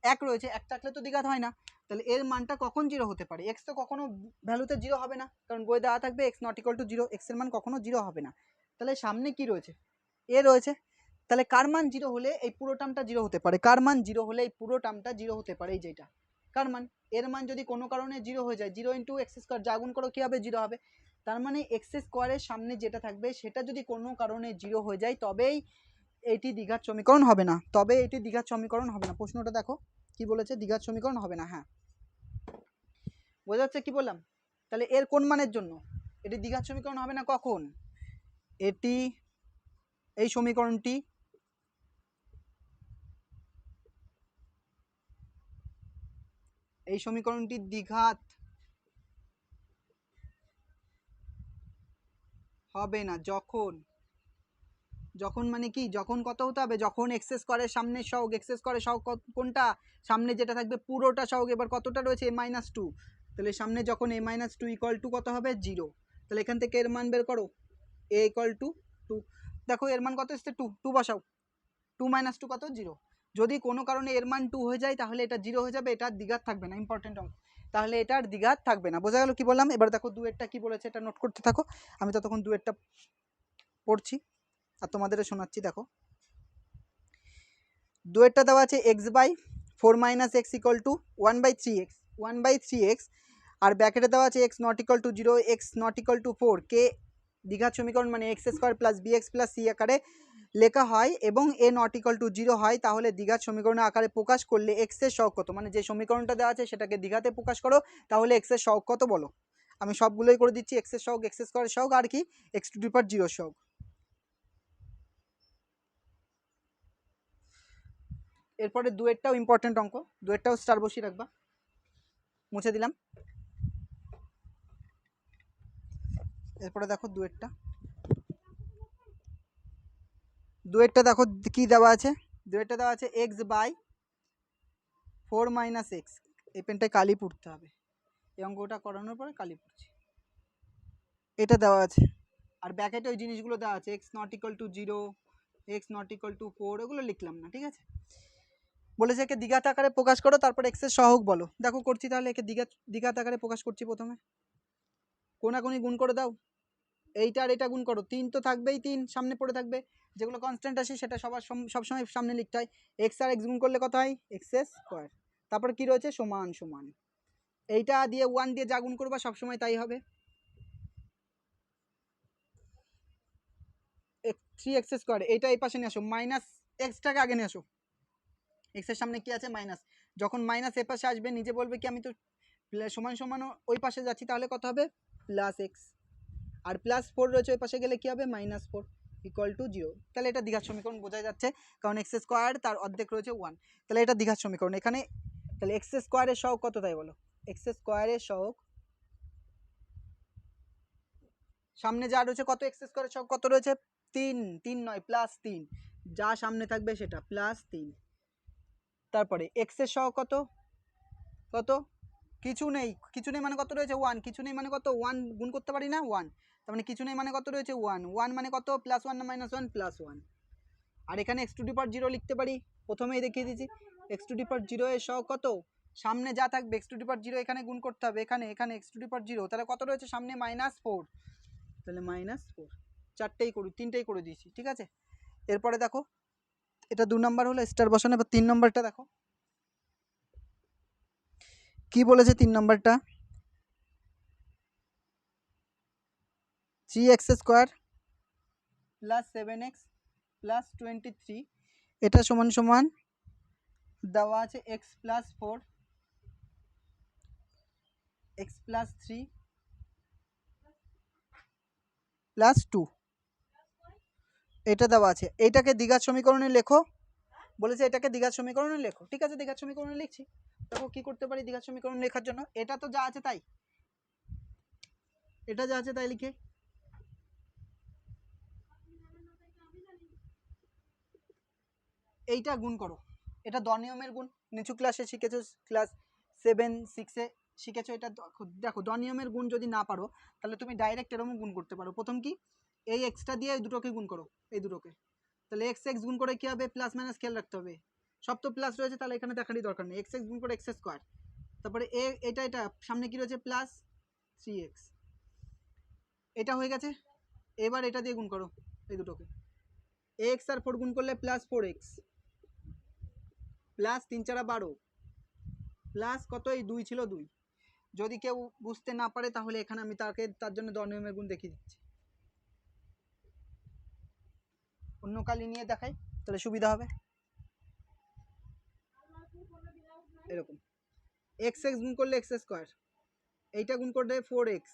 1 রয়েছে, 1 থাকলে তো দ্বিঘাত হয় না। তাহলে এর মানটা কখন 0 হতে পারে? এক্স তো কখনো ভ্যালুতে 0 হবে না, কারণ বই দেওয়া থাকবে এক্স নট ইকুয়াল টু 0, এক্সের মান কখনো 0 হবে না। তাহলে সামনে কি রয়েছে? এ রয়েছে। তাহলে কার মান 0 হলে এই পুরো টার্মটা 0 হতে পারে? কার মান 0 হলে এই পুরো টার্মটা 0 হতে পারে? এই যেটা কার মান, এর মান যদি কোনো কারণে 0 হয়ে যায়, 0 ইন্টু এক্স স্কোয়ার, যা গুণ করো কী হবে? 0 হবে। তার মানে এক্স স্কোয়ারের সামনে যেটা থাকবে সেটা যদি কোনো কারণে 0 হয়ে যায়, তবেই এটি দ্বিঘাত সমীকরণ হবে না, তবে এটি দ্বিঘাত সমীকরণ হবে না। প্রশ্নটা দেখো কি বলেছে? দ্বিঘাত সমীকরণ হবে না। হ্যাঁ, বোঝা যাচ্ছে কি বললাম? তাহলে এর কোন মানের জন্য এটি দ্বিঘাত সমীকরণ হবে না? কখন? এটি, এই সমীকরণটি দ্বিঘাত হবে না যখন মানে কি, যখন কত হতে হবে? যখন এক্স স্কোয়ারের সামনে সহগ, এক্স স্কোয়ারের সহগ কোনটা? সামনে যেটা থাকবে পুরোটা সহগ। এবার কতটা রয়েছে? a-2, তাহলে সামনে যখন a-2 ইকুয়াল টু কত হবে? 0। তাহলে এখান থেকে এর মান বের করো, a ইকুয়াল টু 2। দেখো এর মান কত এসছে? 2 বসাও, 2 - 2 কত? 0। যদি কোনো কারণে এর মান 2 হয়ে যায়, তাহলে এটা 0 হয়ে যাবে, এটা দ্বিঘাত থাকবে না, ইম্পর্টেন্ট অঙ্ক, তাহলে এটার দ্বিঘাত থাকবে না। বোঝা গেল কি বললাম? এবার দেখো 2-এরটা কি বলেছে, এটা নোট করতে থাকো, আমি ততক্ষণ 2-এরটা পড়ছি আর তোমাদেরও শোনাচ্ছি। দেখো 2-এরটা দেওয়া আছে x/4 - x equal to 1/3x আর ব্র্যাকেটে দেওয়া আছে x not equal to 0, x not equal to 4 কে দ্বিঘাত সমীকরণ মানে x square plus b x plus c আকারে লেখা হয় এবং এ নট ইকুয়াল টু 0 হয়, তাহলে দ্বিঘাত সমীকরণের আকারে প্রকাশ করলে এক্স এর সহগ কত? মানে যে সমীকরণটা দেওয়া আছে সেটাকে দ্বিঘাতে প্রকাশ করো, তাহলে এক্স এর সহগ কত বলো? আমি সবগুলোই করে দিচ্ছি, এক্স এর সহগ, এক্স স্কোয়ারের সহগ, আর কি x⁴ সহগ। এরপরে 2-এরটাও ইম্পর্টেন্ট অঙ্ক, 2-এরটাও স্টার বসিয়ে রাখবা, মুছে দিলাম। এরপরে দেখো 2-এরটা দেখো কি দেওয়া আছে? 2-এরটা দেওয়া আছে x/4 - x, এই পেনটায় কালি পড়তে হবে, এই অঙ্কটা করানোর পরে কালি পড়ছি, এটা দেওয়া আছে। আর ব্যাকেটে ওই জিনিসগুলো দেওয়া আছে, x not equal to 0, x not equal to 4, এগুলো লিখলাম না, ঠিক আছে। বলেছে একে দ্বিঘাত আকারে প্রকাশ করো, তারপর এক্স এর সহগ বলো। দেখো করছি, তাহলে একে দ্বিঘাত আকারে প্রকাশ করছি। প্রথমে কোনাকুনি গুণ করে দাও, এইটা আর এটা গুণ করো, 3 তো থাকবেই, 3 সামনে পড়ে থাকবে, যেগুলো কনস্ট্যান্ট আসে সেটা সবসময় সামনে লিখতে হয়। এক্স আর এক্স গুণ করলে কত হয়? এক্স স্কোয়ার, তারপর কি রয়েছে? সমান সমান, এইটা দিয়ে 1 দিয়ে যা গুণ করবা সবসময় তাই হবে। 3x², এইটা এই পাশে নিয়ে আসো, মাইনাস এক্সটাকে আগে নিয়ে আসো, এক্সের সামনে কি আছে? মাইনাস। যখন মাইনাস এ পাশে আসবে নিজে বলবে কি আমি তো সমান সমান ওই পাশে যাচ্ছি, তাহলে কত হবে? প্লাস এক্স, আর +4 রয়েছে ওই পাশে গেলে কি হবে? -4 ইকুয়াল টু 0। তাহলে এটা দ্বিঘাত সমীকরণ বোঝা যাচ্ছে, কারণ x² তার অর্ধেক রয়েছে 1, তাহলে এটা দ্বিঘাত সমীকরণ। এখানে তাহলে x² এর সহগ কত তাই বলো? এক্স স্কোয়ারের সহগ সামনে যা রয়েছে কত, এক্স স্কোয়ারের সহগ কত রয়েছে 3, 3 নয় +3, যা সামনে থাকবে সেটা +3। তারপরে এক্স এর সহগ কত, কত কিছু নেই, কিছু নেই মানে কত রয়েছে 1, কিছু নেই মানে কত 1 গুণ করতে পারি না 1, তার মানে কিছু নেই মানে কত রয়েছে 1, 1 মানে কত +1 না -1 +1। আর এখানে x টু দি পাওয়ার 0 লিখতে পারি, প্রথমেই দেখিয়ে দিয়েছি x টু দি পাওয়ার 0 এর সহগ কত, সামনে যা থাকবে x টু দি পাওয়ার 0 এখানে গুণ করতে হবে, এখানে এখানে x টু দি পাওয়ার 0, তাহলে কত রয়েছে সামনে -4, তাহলে -4, চারটেই করি, তিনটেই করে দিয়েছি, ঠিক আছে। এরপরে দেখো এটা 2 নম্বর হলো স্টার বসানো, এবার 3 নম্বরটা দেখো কি বলেছে 3 নম্বরটা, 3x² + 7x + 23, এটা সমান সমান দেওয়া আছে x + 4 x + 3 + 2, এটা দেওয়া আছে। এইটাকে দ্বিঘাত সমীকরণে লেখো, বলেছে এটাকে দ্বিঘাত সমীকরণে লেখো, ঠিক আছে দ্বিঘাত সমীকরণে লিখছি। দেখো কি করতে পারি দ্বিঘাত সমীকরণ লেখার জন্য, এটা তো যা আছে তাই, এটা যা আছে তাই লিখে এইটা গুণ করো, এটা দ নিয়মের গুণ, নিচু ক্লাসে শিখেছো, ক্লাস 7, 6-এ শিখেছো এটা। দেখো দ নিয়মের গুণ যদি না পারো তাহলে তুমি ডাইরেক্ট এরকম গুণ করতে পারো। প্রথম কি এই এক্সটা দিয়ে এই দুটোকে গুণ করো, এই দুটোকে, তাহলে এক্স এক্স গুণ করে কী হবে প্লাস মাইনাস খেয়াল রাখতে হবে, সব তো প্লাস রয়েছে তাহলে এখানে দেখারই দরকার নেই, এক্স এক্স গুণ করে x², তারপরে এটা এটা সামনে কি রয়েছে +3x, এটা হয়ে গেছে। এবার এটা দিয়ে গুণ করো এই দুটোকে, এক্স আর 4 গুণ করলে +4x প্লাস 3 4 12 প্লাস কত, এই 2 ছিল 2। যদি কেউ বুঝতে না পারে তাহলে এখানে আমি তার জন্য দ নিয়মের গুণ দেখিয়ে দিচ্ছি, অন্য কালি নিয়ে দেখাই তাহলে সুবিধা হবে। এরকম এক্স এক্স গুণ করলে x², এইটা গুণ করলে 4x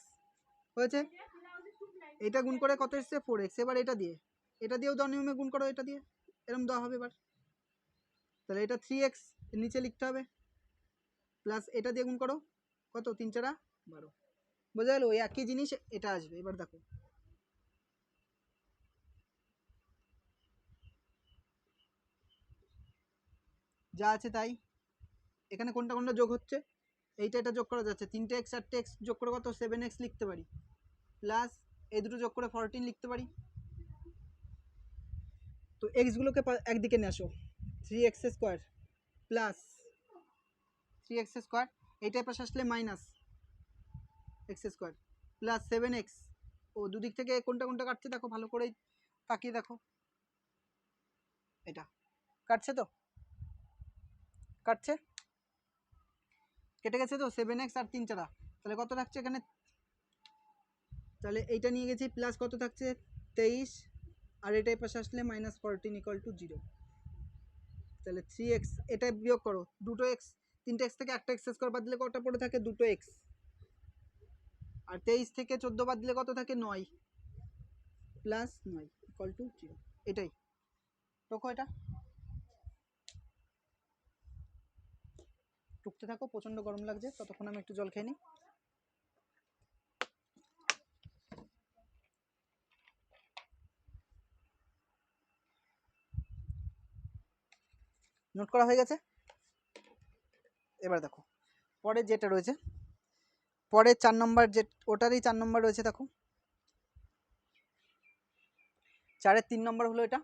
হয়েছে, এটা গুণ করে কত এসছে 4x, এবার এটা দিয়েও দ নিয়মে গুণ করো, এটা দিয়ে এরকম দেওয়া হবে এবার, তাহলে এটা 3x নিচে লিখতে হবে, প্লাস এটা দিয়ে গুণ করো কত 3 4 12, বোঝা গেল, ওই একই জিনিস এটা আসবে। এবার দেখো যা আছে তাই, এখানে কোনটা কোনটা যোগ হচ্ছে, এইটা এটা যোগ করা যাচ্ছে, 3x 4x যোগ করে কত 7x লিখতে পারি, প্লাস এই দুটো যোগ করে 14 লিখতে পারি। তো এক্সগুলোকে একদিকে নিয়ে আসো, 3x² প্লাস 3x², এইটার পাশে আসলে -x² প্লাস 7x, ও দুদিক থেকে কোনটা কোনটা কাটছে দেখো ভালো করেই তাকিয়ে দেখো, এটা কাটছে তো, কাটছে, কেটে গেছে তো 7x আর 3 4, তাহলে কত থাকছে এখানে, তাহলে এইটা নিয়ে গেছি প্লাস কত থাকছে 23, আর এটাই পাশে আসলে -14 = 0, তাহলে 3x, এটা বিয়োগ করো, দুটো x, 3টা x থেকে একটা x² বাদ দিলে কটা পড়ে থাকে, দুটো x, আর 23 থেকে 14 বাদ দিলে কত থাকে 9, প্লাস 9 = 0, এটাই দেখো, এটা টুকতে থাকো, প্রচণ্ড গরম লাগছে, ততক্ষণ আমি একটু জল খেয়ে নিই। নোট করা হয়ে গেছে, এবার দেখো পরে যেটা রয়েছে, পরে 4 নম্বর, যে ওটারই 4 নম্বর রয়েছে, দেখো 4-এর 3 নম্বর হলো এটা,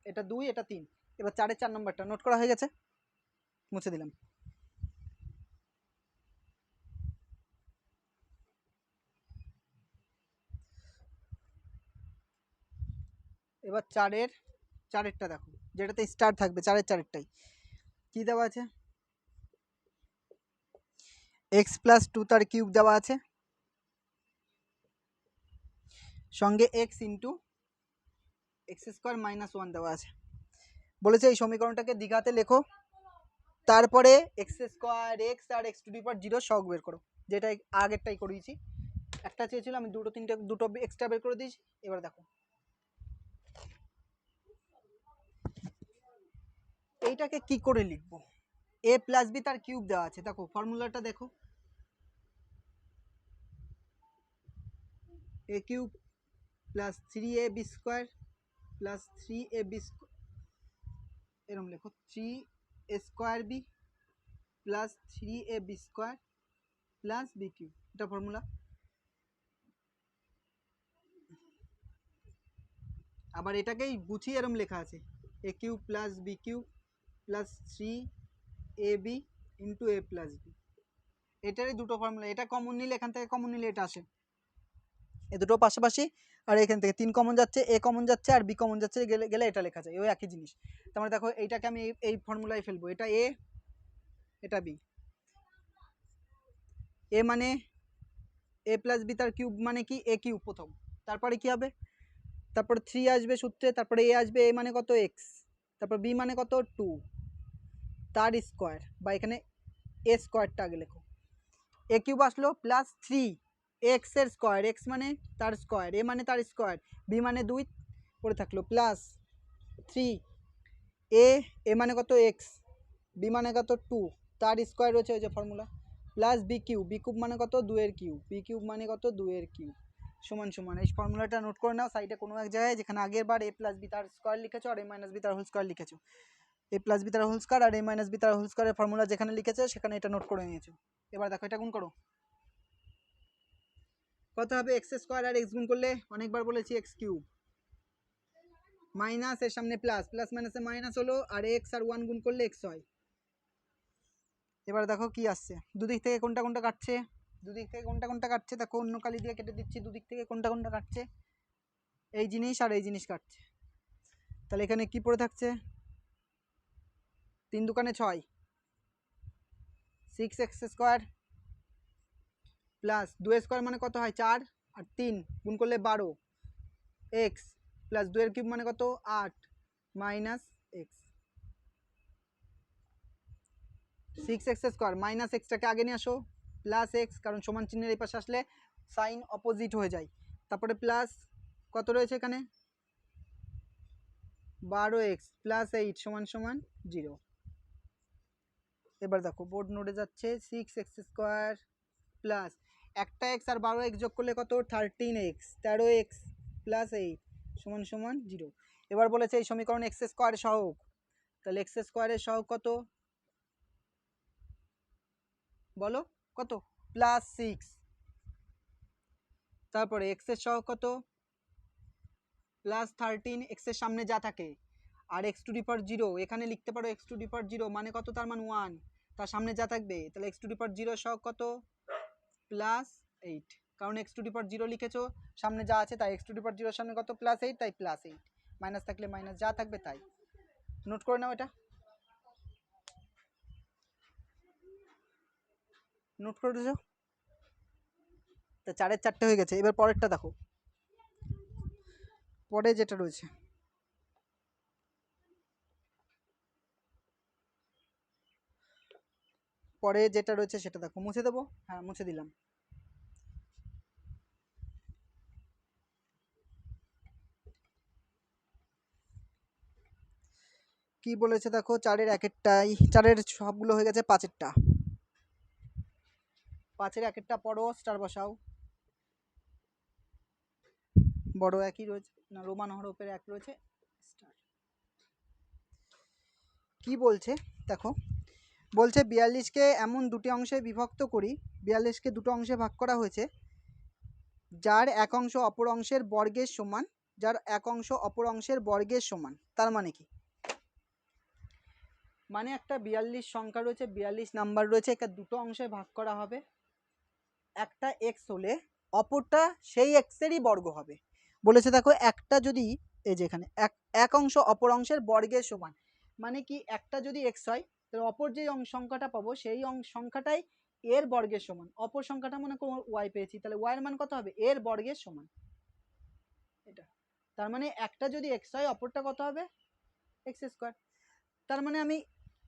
এটা 2 এটা 3, এবার 4-এর 4 নম্বরটা নোট করা হয়ে গেছে, মুছে দিলাম। এবার 4-এরটা দেখো, যেটাতে স্টার থাকবে 4-এর 4-এরটাই কী দেওয়া আছে, x + 2 তার কিউব দেওয়া আছে, সঙ্গে x × x² - 1 দেওয়া আছে, বলেছে এই সমীকরণটাকে দ্বিঘাতে লেখো, তারপরে x² x আর x টু দি পাওয়ার 0 সহগ বের করো, যেটা আগেরটাই করিয়েছি, একটা চেয়েছিল আমি দুটো এক্সট্রা বের করে দিয়েছি। এবার দেখো এইটাকে কি করে লিখবো, a + b তার কিউব দেওয়া আছে, দেখো ফর্মুলাটা দেখো, a cube plus 3ab square plus 3ab এরকম লেখো 3a square b plus 3ab square plus b cube, এটা ফর্মুলা। আবার এটাকেই গুছিয়ে এরকম লেখা আছে a cube plus b cube plus 3ab into a plus b, এটারই দুটো ফর্মুলা। এটা কমন নিলে, এখান থেকে কমন নিলে এটা আসে, এ দুটো পাশাপাশি, আর এখান থেকে 3 কমন যাচ্ছে, এ কমন যাচ্ছে আর বি কমন যাচ্ছে, গেলে গেলে এটা লেখা যায়, ওই একই জিনিস। তার মানে দেখো এইটাকে আমি এই ফর্মুলায় ফেলবো, এটা এ এটা বি, এ মানে এ প্লাস বি তার কিউব মানে কি এ কিউব প্রথম, তারপরে কি হবে, তারপরে 3 আসবে সূত্রে, তারপরে এ আসবে, এ মানে কত এক্স, তারপর বি মানে কত 2 তার স্কোয়ার, বা এখানে এ স্কোয়ারটা আগে লেখো, এ কিউব আসলো প্লাস 3 এক্স এর স্কোয়ার, এক্স মানে তার স্কোয়ার, এ মানে তার স্কোয়ার, বি মানে 2 পড়ে থাকলো প্লাস 3 এ মানে কত এক্স, বি মানে কত 2 তার স্কোয়ার রয়েছে ওই যে ফর্মুলা, প্লাস বি কিউব মানে কত 2 এর কিউব, বি কিউব মানে কত 2 এর কিউব সমান সমান, এই ফর্মুলাটা নোট করে নাও সাইডে কোনো এক জায়গায়, যেখানে আগের বার এ প্লাস বি তার স্কোয়ার লিখেছো আর এ মাইনাস বি তার হোল স্কোয়ার লিখেছো, এ প্লাস বি তার হোল স্কোয়ার আর এ মাইনাস বি তার হোল স্কোয়ারের ফর্মুলা যেখানে লিখেছে সেখানে এটা নোট করে নিয়েছো। এবার দেখো এটা গুণ করো, কত হবে এক্স স্কোয়ার আর এক্স গুণ করলে অনেকবার বলেছি এক্স কিউব মাইনাস এর সামনে প্লাস, প্লাস মাইনাসে মাইনাস হলো, আর এক্স আর 1 গুণ করলে এক্স হয়। এবার দেখো কি আসছে, দুদিক থেকে কোনটা কোনটা কাটছে, দুদিক থেকে কোনটা কোনটা কাটছে দেখো, অন্য কালি দিয়ে কেটে দিচ্ছি, দুদিক থেকে কোনটা কোনটা কাটছে, এই জিনিস আর এই জিনিস কাটছে, তাহলে এখানে কি পড়ে থাকছে 3 দুকানে 6 6x স্কোয়ার প্লাস 2 স্কোয়ার মানে কত হয় 4 আর 3 গুণ করলে 12 এক্স প্লাস 2 এর কিউব মানে কত 8 minus x, 6x square minus এক্সটাকে আগে নিয়ে আসো প্লাস এক্স, কারণ সমান চিহ্নের এই পাশে আসলে সাইন অপোজিট হয়ে যায়, তারপরে প্লাস কত রয়েছে এখানে 12x প্লাস 8 সমান সমান 0। এবার দেখো বোর্ড নোটে যাচ্ছে 6x স্কোয়ার প্লাস একটা এক্স আর 12x যোগ করলে কত 13x 13x প্লাস 8 সমান সমান 0। এবার বলেছে এই সমীকরণ এক্স স্কোয়ারের সহগ, তাহলে এক্স স্কোয়ারের সহগ কত বলো, কত প্লাস 6, তারপরে এক্স এর সহগ কত প্লাস 13, এক্স এর সামনে যা থাকে, আর এক্স টু দি পাওয়ার 0 এখানে লিখতে পারো এক্স টু দি পাওয়ার 0 মানে কত, তার মান 1, তার সামনে যা থাকবে, তাহলে এক্স টু দি পাওয়ার 0 সহগ কত প্লাস 8, কারণ এক্স টু দি পাওয়ার 0 লিখেছো সামনে যা আছে তাই, এক্স টু দি পাওয়ার 0 সামনে কত প্লাস 8, তাই প্লাস 8, মাইনাস থাকলে মাইনাস যা থাকবে তাই, নোট করে নাও, এটা নোট করে দিয়েছো, তা 4-এর 4টে হয়ে গেছে। এবার পরেরটা দেখো, পরে যেটা রয়েছে সেটা দেখো, মুছে দেবো, হ্যাঁ মুছে দিলাম। কি বলেছে দেখো, 4-এর 1-এরটাই, 4-এর সবগুলো হয়ে গেছে, 5-এরটা, 5-এর 1-এরটা পড়ো, স্টার বসাও, বড় একই রয়েছে না, রোমান হরফের এক রয়েছে স্টার। কি বলছে দেখো, বলছে 42কে এমন দুটি অংশে বিভক্ত করি, 42কে দুটো অংশে ভাগ করা হয়েছে যার এক অংশ অপর অংশের বর্গের সমান, যার এক অংশ অপর অংশের বর্গের সমান, তার মানে কি, মানে একটা 42 সংখ্যা রয়েছে, 42 নাম্বার রয়েছে, একে দুটো অংশে ভাগ করা হবে, একটা এক্স হলে অপরটা সেই এক্সেরই বর্গ হবে। বলেছে দেখো একটা যদি, এই যে এখানে এক অংশ অপর অংশের বর্গের সমান, মানে কি একটা যদি এক্স হয় তাহলে অপর যে সংখ্যাটা পাবো সেই সংখ্যাটাই এর বর্গের সমান, অপর সংখ্যাটা মনে করো ওয়াই পেয়েছি, তাহলে ওয়াই এর মান কত হবে এর বর্গের সমান, এটা তার মানে একটা যদি এক্স হয় অপরটা কত হবে এক্স স্কোয়ার, তার মানে আমি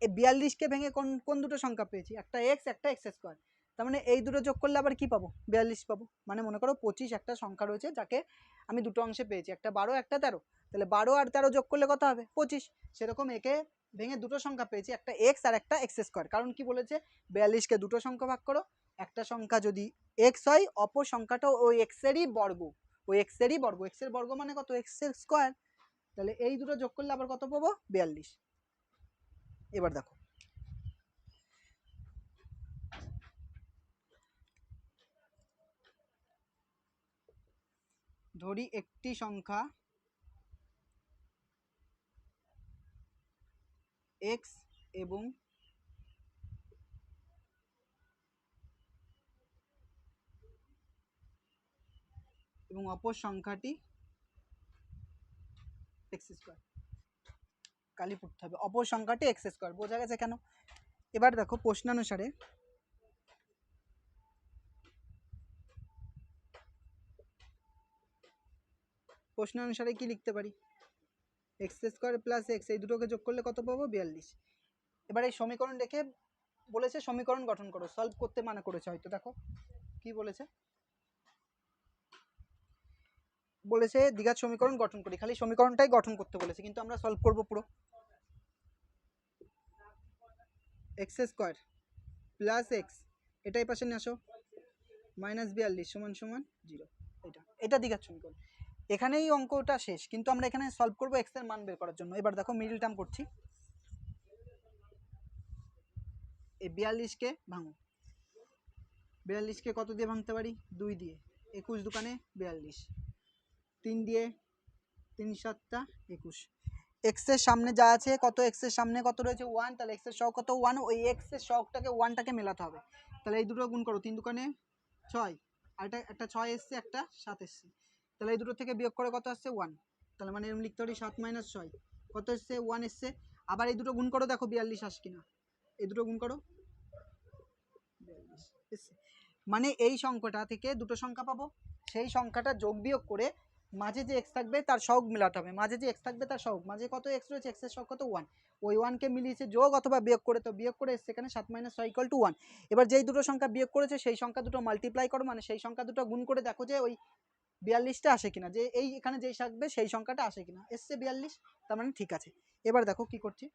এই 42কে ভেঙে কোন কোন দুটো সংখ্যা পেয়েছি, একটা এক্স একটা এক্স স্কোয়ার, তার মানে এই দুটো যোগ করলে আবার কি পাবো 42 পাবো, মানে মনে করো 25 একটা সংখ্যা রয়েছে যাকে আমি দুটো অংশে পেয়েছি, একটা 12 একটা 13, তাহলে 12 আর 13 যোগ করলে কত হবে 25, সেরকম একে ভেঙে দুটো সংখ্যা পেয়েছি, একটা এক্স আর একটা এক্স স্কোয়ার, কারণ কি বলেছে 42কে দুটো সংখ্যা ভাগ করো, একটা সংখ্যা যদি এক্স হয় অপর সংখ্যাটা ওই এক্সেরই বর্গ, ওই এক্সেরই বর্গ, এক্সের বর্গ মানে কত, এক্সের স্কোয়ার। তাহলে এই দুটো যোগ করলে আবার কত পাবো, 42। এবার দেখো ধরি একটি সংখ্যা x এবং অপর সংখ্যাটি এক্স স্কোয়ার। কালি পড়তে হবে, অপর সংখ্যাটি এক্স স্কোয়ার, বোঝা গেছে কেন? এবার দেখো প্রশ্নানুসারে কি লিখতে পারি, এক্স স্কোয়ার প্লাস এক্স, এই দুটোকে যোগ করলে কত পাবো, 42। এবার এই সমীকরণ রেখে বলেছে সমীকরণ গঠন করো, সলভ করতে মানা করেছে হয়তো। দেখো কি বলেছে, বলেছে দ্বিঘাত সমীকরণ গঠন করি, খালি সমীকরণটাই গঠন করতে বলেছে, কিন্তু আমরা সলভ করব পুরো। এক্স স্কোয়ার প্লাস এক্স, এটাই পাশে নিয়ে আসো, মাইনাস 42 সমান সমান 0। এটা দ্বিঘাত সমীকরণ। এখানেই অঙ্কটা শেষ, কিন্তু আমরা এখানে সলভ করব এক্স এর মান বের করার জন্য। এবার দেখো মিডল টার্ম করছি, এই 42কে ভাঙো, 42কে কত দিয়ে ভাঙতে পারি, 2 দিয়ে, 21 দোকানে 42, 3 দিয়ে, 3 7 21। এক্স এর সামনে যা আছে কত, এক্স এর সামনে কত রয়েছে 1, তাহলে এক্স এর সহগ কত 1, ওই এক্স এর সহগটাকে 1টাকে মেলাতে হবে। তাহলে এই দুটো গুণ করো, 3 দোকানে 6, আর একটা 6 এসছে, একটা 7 এসছে, তাহলে এই দুটো থেকে বিয়োগ করে কত আসছে 1, তাহলে মানে এরকম লিখতে পারি 7 - 6 কত এসছে 1 এসছে। আবার এই দুটো গুণ করো, দেখো 42 আসে কিনা, এই দুটো গুণ করো 42 এসছে। মানে এই সংখ্যাটা থেকে দুটো সংখ্যা পাবো, সেই সংখ্যাটা যোগ বিয়োগ করে মাঝে যে এক্স থাকবে তার সহগ মিলাতে হবে, মাঝে যে এক্স থাকবে তার সহগ, মাঝে কত এক্স রয়েছে, এক্স এর সহগ কত 1, ওই 1কে মিলিয়েছে যোগ অথবা বিয়োগ করে, তো বিয়োগ করে এসছে এখানে 7 - 6 = 1। এবার যেই দুটো সংখ্যা বিয়োগ করেছে সেই সংখ্যা দুটো মাল্টিপ্লাই করো, মানে সেই সংখ্যা দুটো গুণ করে দেখো যে ওই 42টা আসে কিনা, যে এই এখানে যেই থাকবে সেই সংখ্যাটা আসে কিনা, এসছে 42, তার মানে ঠিক আছে। এবার দেখো কি করছি,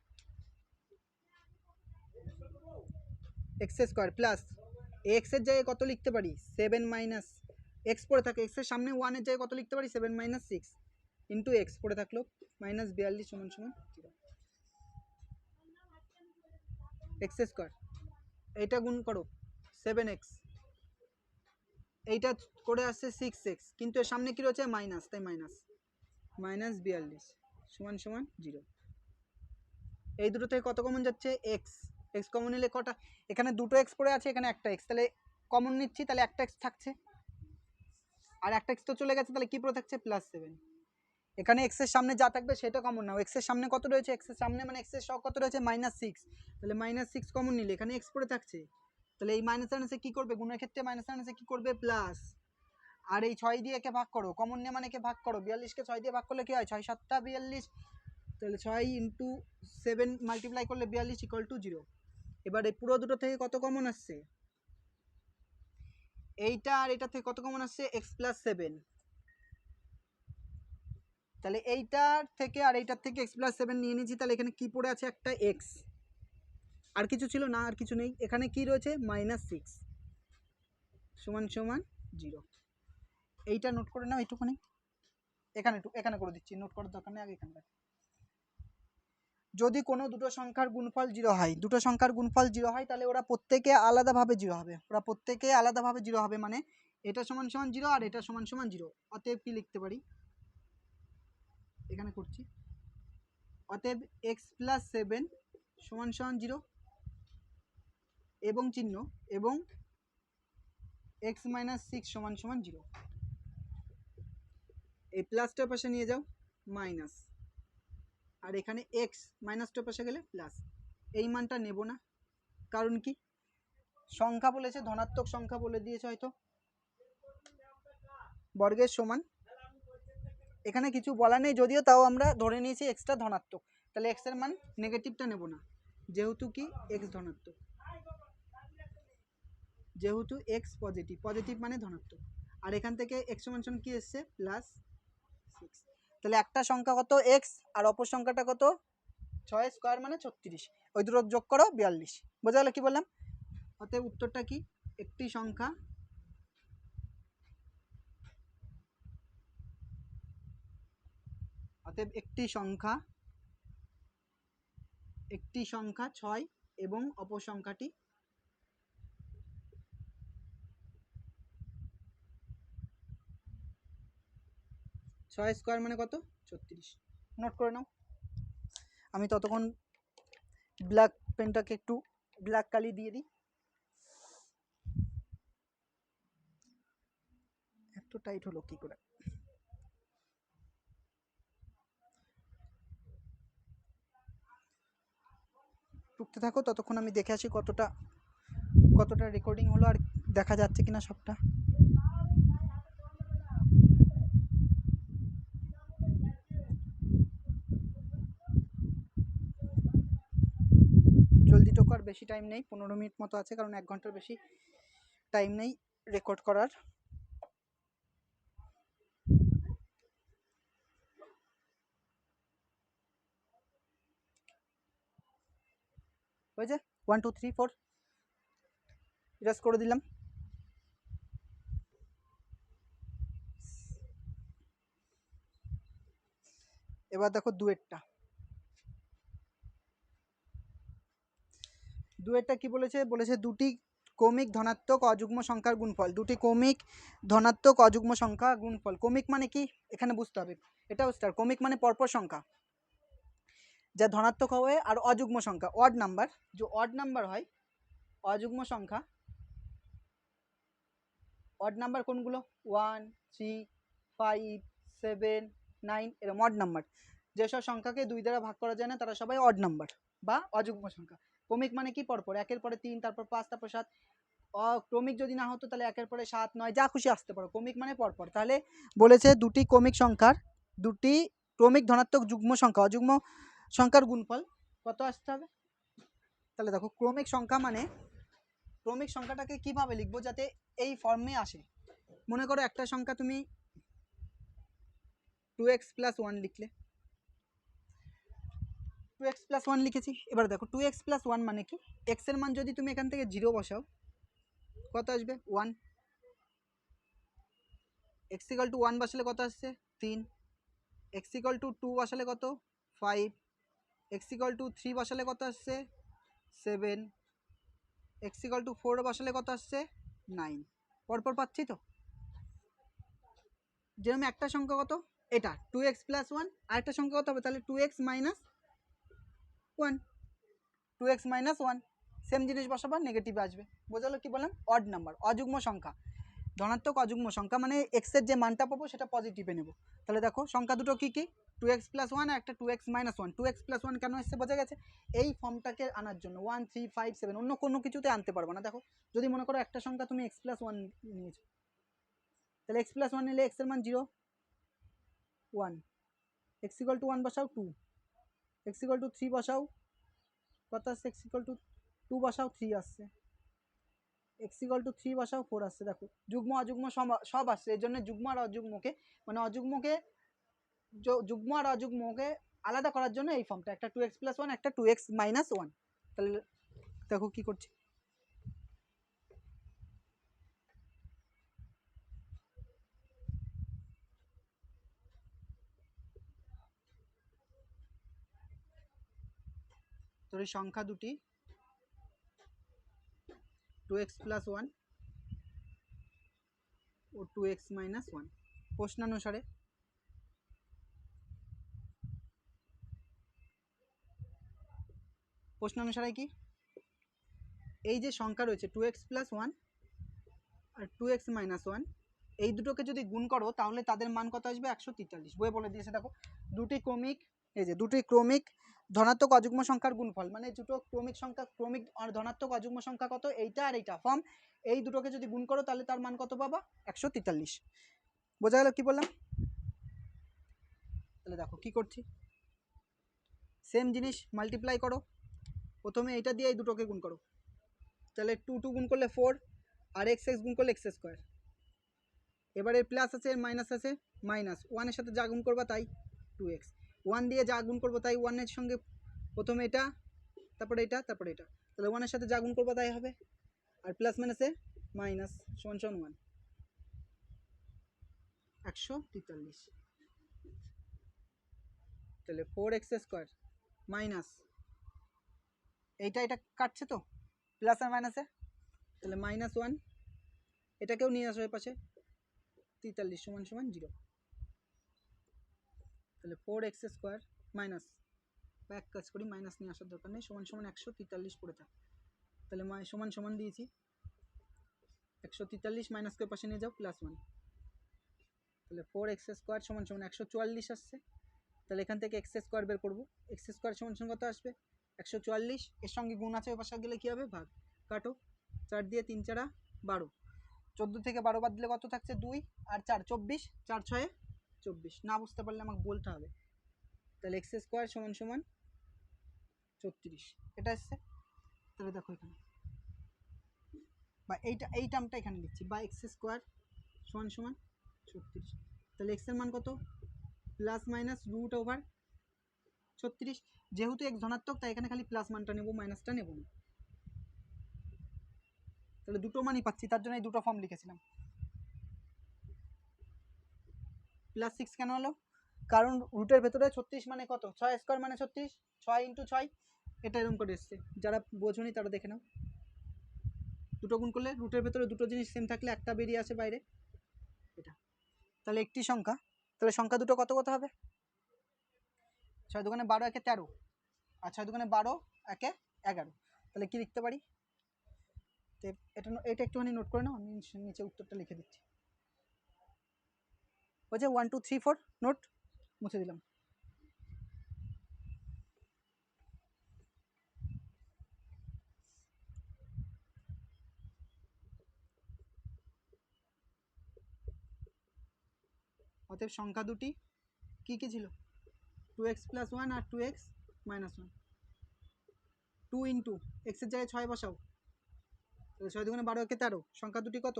এক্স স্কোয়ার প্লাস এক্স এর জায়গায় কত লিখতে পারি, 7 মাইনাস এক্স পড়ে থাকে, এক্স এর সামনে 1 এর জায়গায় কত লিখতে পারি, 7 - 6 ইন্টু এক্স পড়ে থাকলো, মাইনাস 42 সমান সমান 0। এক্স স্কোয়ার এইটা গুণ করো 7x, এইটা করে আসছে 6x, কিন্তু এর সামনে কি রয়েছে মাইনাস, তাই মাইনাস 42 সমান সমান 0। এই দুটো থেকে কত কমন যাচ্ছে, এক্স, এক্স কমন নিলে কটা, এখানে দুটো এক্স পড়ে আছে, এখানে একটা এক্স, তাহলে কমন নিচ্ছি, তাহলে একটা এক্স থাকছে, আর একটা এক্স তো চলে গেছে, তাহলে কি পড়ে থাকছে, +7। এখানে এক্স এর সামনে যা থাকবে সেটা কমন নাও, এক্স এর সামনে কত রয়েছে, এক্স এর সামনে মানে এক্স এর সহগ কত রয়েছে, -6, তাহলে -6 কমন নিলে এখানে এক্স পড়ে থাকছে, তাহলে এই মাইনাস এসে কি করবে, গুণের ক্ষেত্রে মাইনাস এসে কি করবে, প্লাস, আর এই 6 দিয়ে একে ভাগ করো, কমন নিয়ে মানে একে ভাগ করো, 42কে 6 দিয়ে ভাগ করলে কি হয়, 6 7 42, তাহলে 6 × 7 মাল্টিপ্লাই করলে 42 = 0। এবার এই পুরো দুটো থেকে কত কমন আসছে, এইটা আর এটা থেকে কত কমন আসছে, x + 7, তাহলে এইটার থেকে আর এইটার থেকে x + 7 নিয়ে নিয়েছি, তাহলে এখানে কি পড়ে আছে, একটা x, আর কিছু ছিল না, আর কিছু নেই, এখানে কি রয়েছে -6 সমান সমান 0। এইটা নোট করে নাও এইটুকুনি, এখানে করে দিচ্ছি, নোট করার দরকার নেই, আগে এখানে রাখো। যদি কোনো দুটো সংখ্যার গুণফল 0 হয়, দুটো সংখ্যার গুণফল 0 হয়, তাহলে ওরা প্রত্যেকে আলাদাভাবে 0 হবে, মানে এটা সমান সমান 0 আর এটা সমান সমান 0। অতএব কি লিখতে পারি, এখানে করছি, অতএব x + 7 সমান সমান 0 এবং চিহ্ন, এবং x - 6 সমান সমান 0। এই প্লাসটার পাশে নিয়ে যাও মাইনাস, আর এখানে এক্স মাইনাসটার পাশে গেলে প্লাস। এই মানটা নেব না, কারণ কি, সংখ্যা বলেছে, ধনাত্মক সংখ্যা বলে দিয়েছে হয়তো, বর্গের সমান, এখানে কিছু বলা নেই যদিও, তাও আমরা ধরে নিয়েছি এক্সটা ধনাত্মক, তাহলে এক্স এর মান নেগেটিভটা নেব না, যেহেতু কি এক্স ধনাত্মক, যেহেতু এক্স পজিটিভ মানে ধনাত্মক, আর এখান থেকে এক্স সমান সমান কি এসছে, +6। তাহলে একটা সংখ্যা কত এক্স, আর অপর সংখ্যাটা কত 6 স্কোয়ার মানে 36, ওই দুটো যোগ করো 42। বোঝা গেল কি বললাম? অতএব উত্তরটা কি, একটি সংখ্যা অতএব একটি সংখ্যা 6 এবং অপর সংখ্যাটি 6 স্কোয়ার মানে কত 36। নোট করে নাও। আমি ততক্ষণ ব্ল্যাক পেনটাকে একটু ব্ল্যাক কালি দিয়ে দিই। এত টাইট হলো কি করে? টুকতে থাকো, ততক্ষণ আমি দেখে আসি কতটা রেকর্ডিং হলো আর দেখা যাচ্ছে কিনা সবটা। জলদি টোক, আর বেশি টাইম নেই, 15 মিনিট মতো আছে, কারণ 1 ঘন্টার বেশি টাইম নেই রেকর্ড করার। হয়েছে 1 2 3 4 ইরেজ করে দিলাম। এবার দেখো দুয়েরটা কি বলেছে? বলেছে দুটি ক্রমিক ধনাত্মক অযুগ্ম সংখ্যার গুণফল। দুটি ক্রমিক ধনাত্মক অযুগ্ম সংখ্যা গুণফল। ক্রমিক মানে কি এখানে বুঝতে হবে, এটাও স্টার। ক্রমিক মানে পরপর সংখ্যা যা ধনাত্মক হবে, আর অযুগ্ম সংখ্যা অড নাম্বার, যে অড নাম্বার হয় অযুগ্ম সংখ্যা। অড নাম্বার কোনগুলো? 1 3 5 7 9 এরকম অড নাম্বার। যেসব সংখ্যাকে 2 দ্বারা ভাগ করা যায় না তারা সবাই অড নাম্বার বা অযুগ্ম সংখ্যা। ক্রমিক মানে কি পরপর, একের পরে 3, তারপর 5, তারপর 7। ক্রমিক যদি না হতো তাহলে একের পরে 7 9 যা খুশি আসতে পারো। ক্রমিক মানে পরপর। তাহলে বলেছে দুটি ক্রমিক ধনাত্মক যুগ্ম সংখ্যা অযুগ্ম সংখ্যার গুণফল কত আসতে হবে? তাহলে দেখো ক্রমিক সংখ্যাটাকে কিভাবে লিখবো যাতে এই ফর্মে আসে। মনে করো একটা সংখ্যা তুমি 2x + 1 লিখলে, 2x + 1 লিখেছি। এবার দেখো 2x + 1 মানে কি? x এর মান যদি তুমি এখান থেকে 0 বসাও কত আসবে? 1। x = 1 বসালে কত আসছে? 3। x = 2 বসালে কত? 5। x = 3 বসালে কত আসছে? 7। x = 4 বসালে কত আসছে? 9। পরপর পাচ্ছি তো? যেরকম একটা সংখ্যা কত? এটা 2x + 1, আর একটা সংখ্যা কত হবে? তাহলে 2x - 1, 2x - 1। সেম জিনিস বসাবার, নেগেটিভ আসবে। বোঝালো কি বললাম? অড নাম্বার, অযুগ্ম সংখ্যা। ধনাত্মক অযুগ্ম সংখ্যা মানে x এর যে মানটা পাবো সেটা পজিটিভে নেব। তাহলে দেখো সংখ্যা দুটো কি কি? 2x + 1 আর একটা 2x - 1। 2x + 1 কেন এসছে বোঝা গেছে? এই ফর্মটাকে আনার জন্য 1 3 5 7 অন্য কোনো কিছুতে আনতে পারবো না। দেখো যদি মনে করো একটা সংখ্যা তুমি x + 1 নিয়েছো, তাহলে x + 1 নিলে x এর মান 0 1। x = 1 বসাও 2, x = 3 বসাও কত আসছে? x = 2 বসাও 3 আসছে, x = 3 বসাও 4 আসছে। দেখো যুগ্ম অযুগ্ম সব আসছে। এর জন্য যুগ্ম আর অযুগ্মকে মানে যুগ্ম আর অযুগ্মকে আলাদা করার জন্য এই ফর্মটা, একটা 2x + 1 একটা 2x - 1। তাহলে দেখো কি করছি। তোর এই সংখ্যা দুটি 2x + 1 ও 2x - 1 প্রশ্নানুসারে কি এই যে সংখ্যা রয়েছে 2x + 1 আর 2x - 1, এই দুটোকে যদি গুণ করো তাহলে তাদের মান কত আসবে? 143। বইয়ে বলে দিয়েছে। দেখো দুটি ক্রমিক ধনাত্মক অযুগ্ম সংখ্যার গুণফল মানে দুটো ক্রমিক সংখ্যা, ক্রমিক আর ধনাত্মক অযুগ্ম সংখ্যা কত? এইটা আর এইটা ফর্ম। এই দুটোকে যদি গুণ করো তাহলে তার মান কত পাবা? 143। বোঝা গেল কি বললাম? তাহলে দেখো কি করছি, সেম জিনিস মাল্টিপ্লাই করো। প্রথমে এইটা দিয়ে এই দুটোকে গুণ করো, তাহলে 2 2 গুণ করলে 4 আর x x গুণ করলে x²। এবারে প্লাস আছে, মাইনাস আছে, মাইনাস 1 এর সাথে যা গুণ করবা তাই 2x। 1 দিয়ে যা গুণ করবো তাই 1 এর সঙ্গে প্রথমে এটা, তারপরে এটা, তারপরে এটা। তাহলে 1 এর সাথে যা গুণ করবো তাই হবে। আর প্লাস মাইনাসে মাইনাস সমান সমান 1, 143। তাহলে 4x² মাইনাস এইটা এটা কাটছে তো প্লাস আর মাইনাসে, তাহলে -1 এটাকেও নিয়ে আসো এর পাশে 43 = 0। তাহলে 4x² মাইনাস, বা এক কাজ করি মাইনাস নিয়ে আসার দরকার নেই, = 143 পড়ে থাক। তাহলে সমান দিয়েছি 143 মাইনাসকে পাশে নিয়ে যাও +1, তাহলে 4x² = 144 আসছে। তাহলে এখান থেকে x² বের করবো, x² = কত আসবে 144, এর সঙ্গে গুণ আছে ওই পাশে গেলে কী হবে ভাগ, কাটো 4 দিয়ে 3 4 12, 14 থেকে 12 বাদ দিলে কত থাকছে 2 আর 4 24, 4 6 24, না বুঝতে পারলে আমাকে বলতে হবে। তাহলে x² = 34 এটা আসছে। তাহলে দেখো এখানে বা এই টার্মটা এখানে লিখছি, বা x² = 36। তাহলে x এর মান কত ±√36, যেহেতু x ধনাত্মক তাই এখানে খালি প্লাস মানটা নেব, মাইনাসটা নেব না। তাহলে দুটো মানই পাচ্ছি, তার জন্য এই দুটো ফর্ম লিখেছিলাম। +6 কেন হলো, কারণ রুটের ভেতরে 36 মানে কত, 6² মানে 36, 6 × 6 এটা এরকম করে এসছে, যারা বোঝনি তারা দেখে নাও। দুটো গুণ করলে রুটের ভেতরে দুটো জিনিস সেম থাকলে একটা বেরিয়ে আসে বাইরে, এটা। তাহলে একটি সংখ্যা, তাহলে সংখ্যা দুটো কত কত হবে, 6 × 2 = 12, 1 = 13, আর 6 × 2 = 12, 1 = 11। তাহলে কি লিখতে পারি, এটা একটুখানি নোট করে নাও, আমি নিচে উত্তরটা লিখে দিচ্ছি। হচ্ছে 1 2 3 4 নোট মুছে দিলাম। অতএব সংখ্যা দুটি কী কী ছিল, 2x + 1 আর 2x - 1। 2 × x এর জায়গায় 6 বসাও, তাহলে 6 × 2 = 12, 1 = 13। সংখ্যা দুটি কত,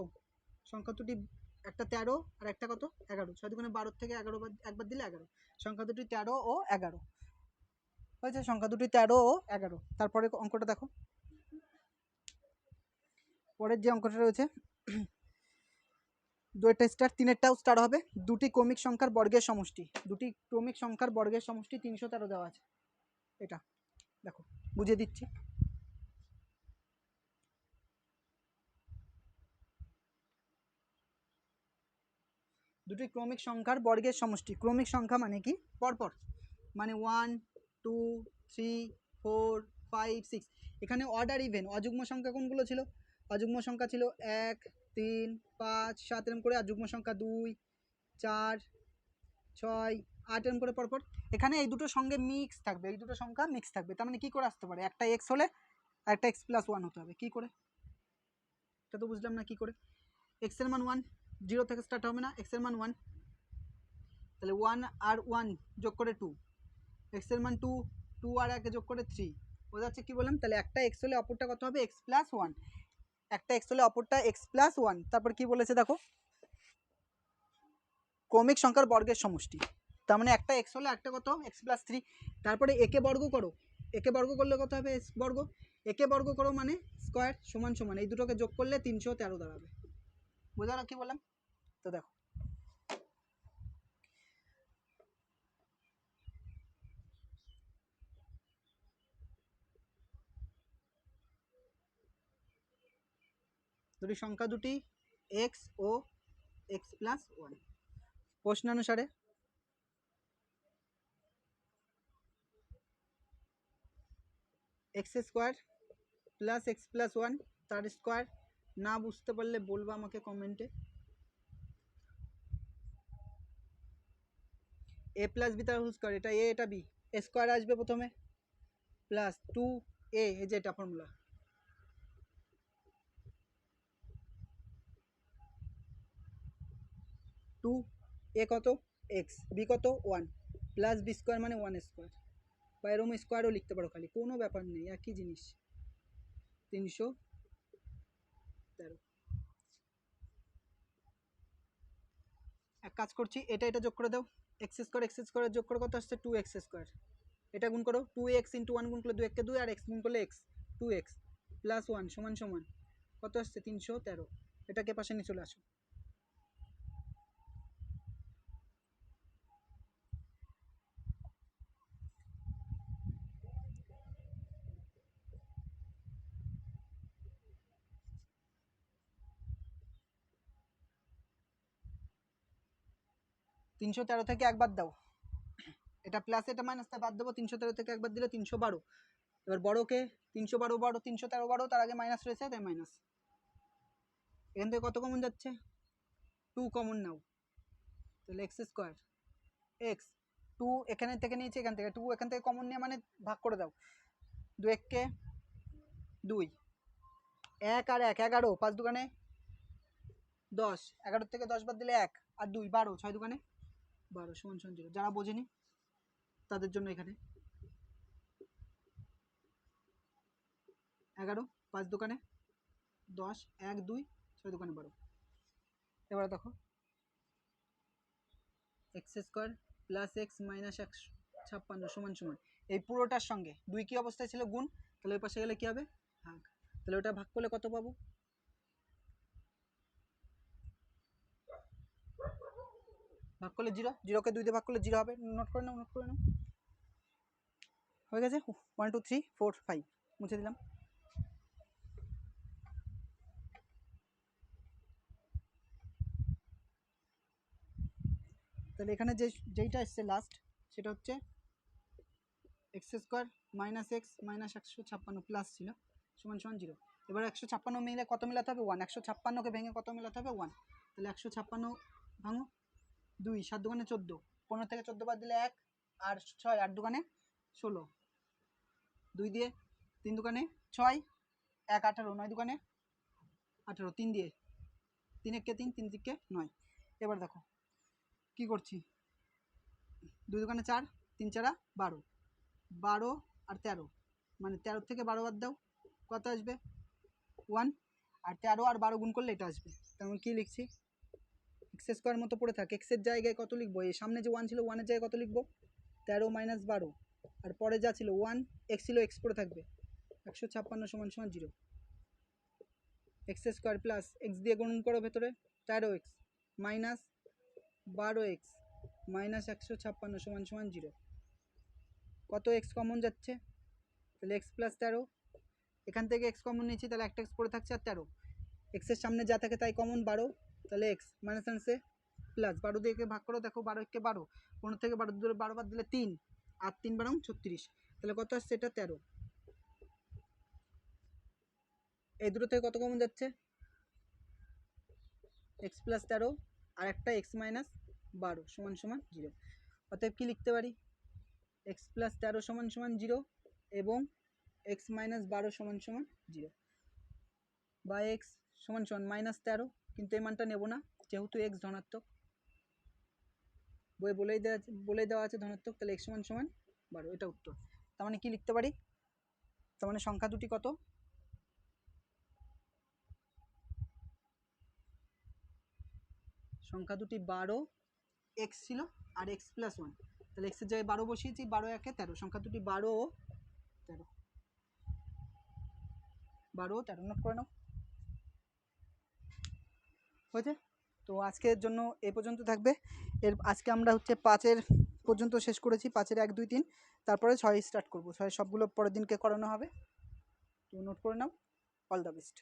সংখ্যা দুটি একটা 13 আর একটা কত 11, 6 × 2 = 12 থেকে 11 একবার দিলে 11, সংখ্যা দুটি 13 ও 11 হয়েছে, সংখ্যা দুটি 13 ও 11। তারপরে অঙ্কটা দেখো, পরের যে অঙ্কটা রয়েছে 2টা স্টার 3এরটাও স্টার হবে, দুটি ক্রমিক সংখ্যার বর্গের সমষ্টি, দুটি ক্রমিক সংখ্যার বর্গের সমষ্টি 313 দেওয়া আছে। এটা দেখো বুঝিয়ে দিচ্ছি, দুটি ক্রমিক সংখ্যার বর্গের সমষ্টি, ক্রমিক সংখ্যা মানে কি পরপর, মানে 1 2 3 4 5 6, এখানে অর্ডার ইভেন, অযুগ্ম সংখ্যা কোনগুলো ছিল, অযুগ্ম সংখ্যা ছিল 1 3 5 7 এরকম করে, আর যুগ্ম সংখ্যা 2 4 6 8 এরকম করে পরপর। এখানে এই দুটো সঙ্গে মিক্স থাকবে, এই দুটো সংখ্যা মিক্স থাকবে, তার মানে কী করে আসতে পারে, একটা x হলে আর একটা x + 1 হতে হবে, কী করে, এটা তো বুঝলাম না কী করে। x এর মান 1, 0 থেকে স্টার্ট হবে না, x এর মান 1, তাহলে 1 আর 1 যোগ করে 2, x এর মান 2, 2 আর 1 যোগ করে 3, বোঝা যাচ্ছে কী বললাম। তাহলে একটা x হলে অপরটা কত হবে, x + 1, একটা x হলে অপরটা x + 1। তারপর কি বলেছে দেখো, ক্রমিক সংখ্যার বর্গের সমষ্টি, তার মানে একটা x হলে একটা কত x + 3। তারপরে একে বর্গ করো, একে বর্গ করলে কত হবে x বর্গ, একে বর্গ করো মানে স্কোয়ার = এই দুটোকে যোগ করলে 313 দাঁড়াবে, বোঝা গেল কী বললাম। তো দেখো দুটি সংখ্যা দুটি x ও x + 1, প্রশ্নানুসারে x² + x + 1 তার স্কোয়ার, না বুঝতে পারলে বলবো আমাকে কমেন্টে। a + b তার হোল স্কোয়ার, এটা a এটা b, a স্কোয়ার আসবে প্রথমে প্লাস 2a, এই যে এটা ফর্মুলা, 2a কত x, b কত 1, প্লাস b স্কোয়ার মানে 1² বা এরকম স্কোয়ারও লিখতে পারো, খালি কোনো ব্যাপার নেই, একই জিনিস 313। এক কাজ করছি, এটা এটা যোগ করে দাও, x² যোগ করে কত আসছে 2x², এটা গুণ করো 2x × 1 গুণ করলে 2 × 2 আর x গুণ করলে x, 2x + 1 = কত আসছে 313, এটাকে পাশে নিয়ে চলে আসো। 313 থেকে একবার দাও, এটা প্লাস এটা মাইনাস, তা বাদ দেবো। 313 থেকে একবার দিলে 312। এবার বড়কে 312 বড়, 313 বড়, তার আগে মাইনাস রয়েছে তাই মাইনাস। এখান থেকে কত কমন যাচ্ছে? 2 কমন নাও, তাহলে এক্স স্কোয়ার এক্স 2 এখানে থেকে নিয়েছি, এখান থেকে 2 এখান থেকে কমন নিয়ে মানে ভাগ করে দাও। 2 এককে 2, 1 আর 1 11, 5 দুগানে 10, 11 থেকে 10 বাদ দিলে 1 আর 2 12, 6 দুগানে 12 সমান সমান 0। যারা বোঝেনি তাদের জন্য এখানে 11, 5 দোকানে 10, 1 2, 6 দোকানে 12। এবার দেখো x square plus x minus 156 সমান সমান এই পুরোটার সঙ্গে 2 কি অবস্থায় ছিল? গুণ। তাহলে ওই পাশে গেলে কী হবে? ভাগ। তাহলে ওটা ভাগ করলে কত পাবো? ভাগ করলে 0, 0কে 2 দিয়ে ভাগ করলে 0 হবে। নোট করে নাও, নোট করে নাও। হয়ে গেছে। 1 2 3 4 5 মুছে দিলাম। তাহলে এখানে যেইটা এসছে লাস্ট সেটা হচ্ছে x square minus x minus 156 plus ছিল সমান সমান 0। এবার 156 মিলে কত মেলাতে হবে? 1। 156কে ভেঙে কত মেলাতে হবে? 1। তাহলে 156 ভাঙো, 2 7 দুগানে 14, 15 থেকে 14 বাদ দিলে 1 আর 6 8 দুগানে 16, 2 দিয়ে 3 দুগানে 6, 1 18, 9 দুগানে 18, 3 দিয়ে 3 একে 3, 3 দিকে 9। এবার দেখো কি করছি, 2 দুগানে 4, 3 4 12, 12 আর 13, মানে 13 থেকে 12 বাদ দাও, কত আসবে? 1। আর 13 আর 12 গুণ করলে এটা আসবে। তেমন কি লিখছি? এক্স স্কোয়ার মতো পড়ে থাকে, এক্সের জায়গায় কত লিখবো? এই সামনে যে 1 ছিল 1-এর জায়গায় কত লিখবো? 13 মাইনাস 12, আর পরে যা ছিল 1 এক্স ছিল এক্স পড়ে থাকবে। 156 সমান সমান 0। এক্স স্কোয়ার প্লাস এক্স দিয়ে গুণ করো ভেতরে 13x মাইনাস 12x মাইনাস 156 সমান সমান 0। কত এক্স কমন যাচ্ছে? তাহলে এক্স প্লাস 13, এখান থেকে এক্স কমন নিয়েছি, তাহলে একটা এক্স পড়ে থাকছে আর 13, এক্সের সামনে যা থাকে তাই কমন 12, তাহলে এক্স মাইনাস আনসে প্লাস 12 দিয়ে ভাগ করো, দেখো 12 একে 12, 15 থেকে 12 দূরে 12 বাদ দিলে 3 আর 3 12 36, তাহলে কত আসছে? এটা 13। এই দুটো থেকে কত কমন যাচ্ছে? এক্স প্লাস 13 আর একটা এক্স মাইনাস 12 সমান সমান 0। অতএব কী লিখতে পারি? এক্স প্লাস 13 সমান সমান 0 এবং এক্স মাইনাস 12 সমান সমান 0, বা এক্স সমান সমান মাইনাস 13, কিন্তু এই মানটা নেব না যেহেতু এক্স ধনাত্মক, বই বলেই দেওয়া আছে ধনাত্মক, তাহলে এক্স সমান সমান 12, এটা উত্তর। তার মানে কী লিখতে পারি? তার মানে সংখ্যা দুটি কত? সংখ্যা দুটি 12 এক্স ছিল আর এক্স প্লাস 1, তাহলে এক্সের জায়গায় 12 বসিয়েছি, 12 একে 13, সংখ্যা দুটি 12 ও 13, 12 ও 13 নোট করে নাও। হয়েছে? তো আজকের জন্য এই পর্যন্ত থাকবে। আজকে আমরা হচ্ছে 5-এর পর্যন্ত শেষ করেছি, 5-এর 1 2 3, তারপরে 6 স্টার্ট করবো। 6 সবগুলো পরের দিনকে করানো হবে। তো নোট করে নাও। All the best.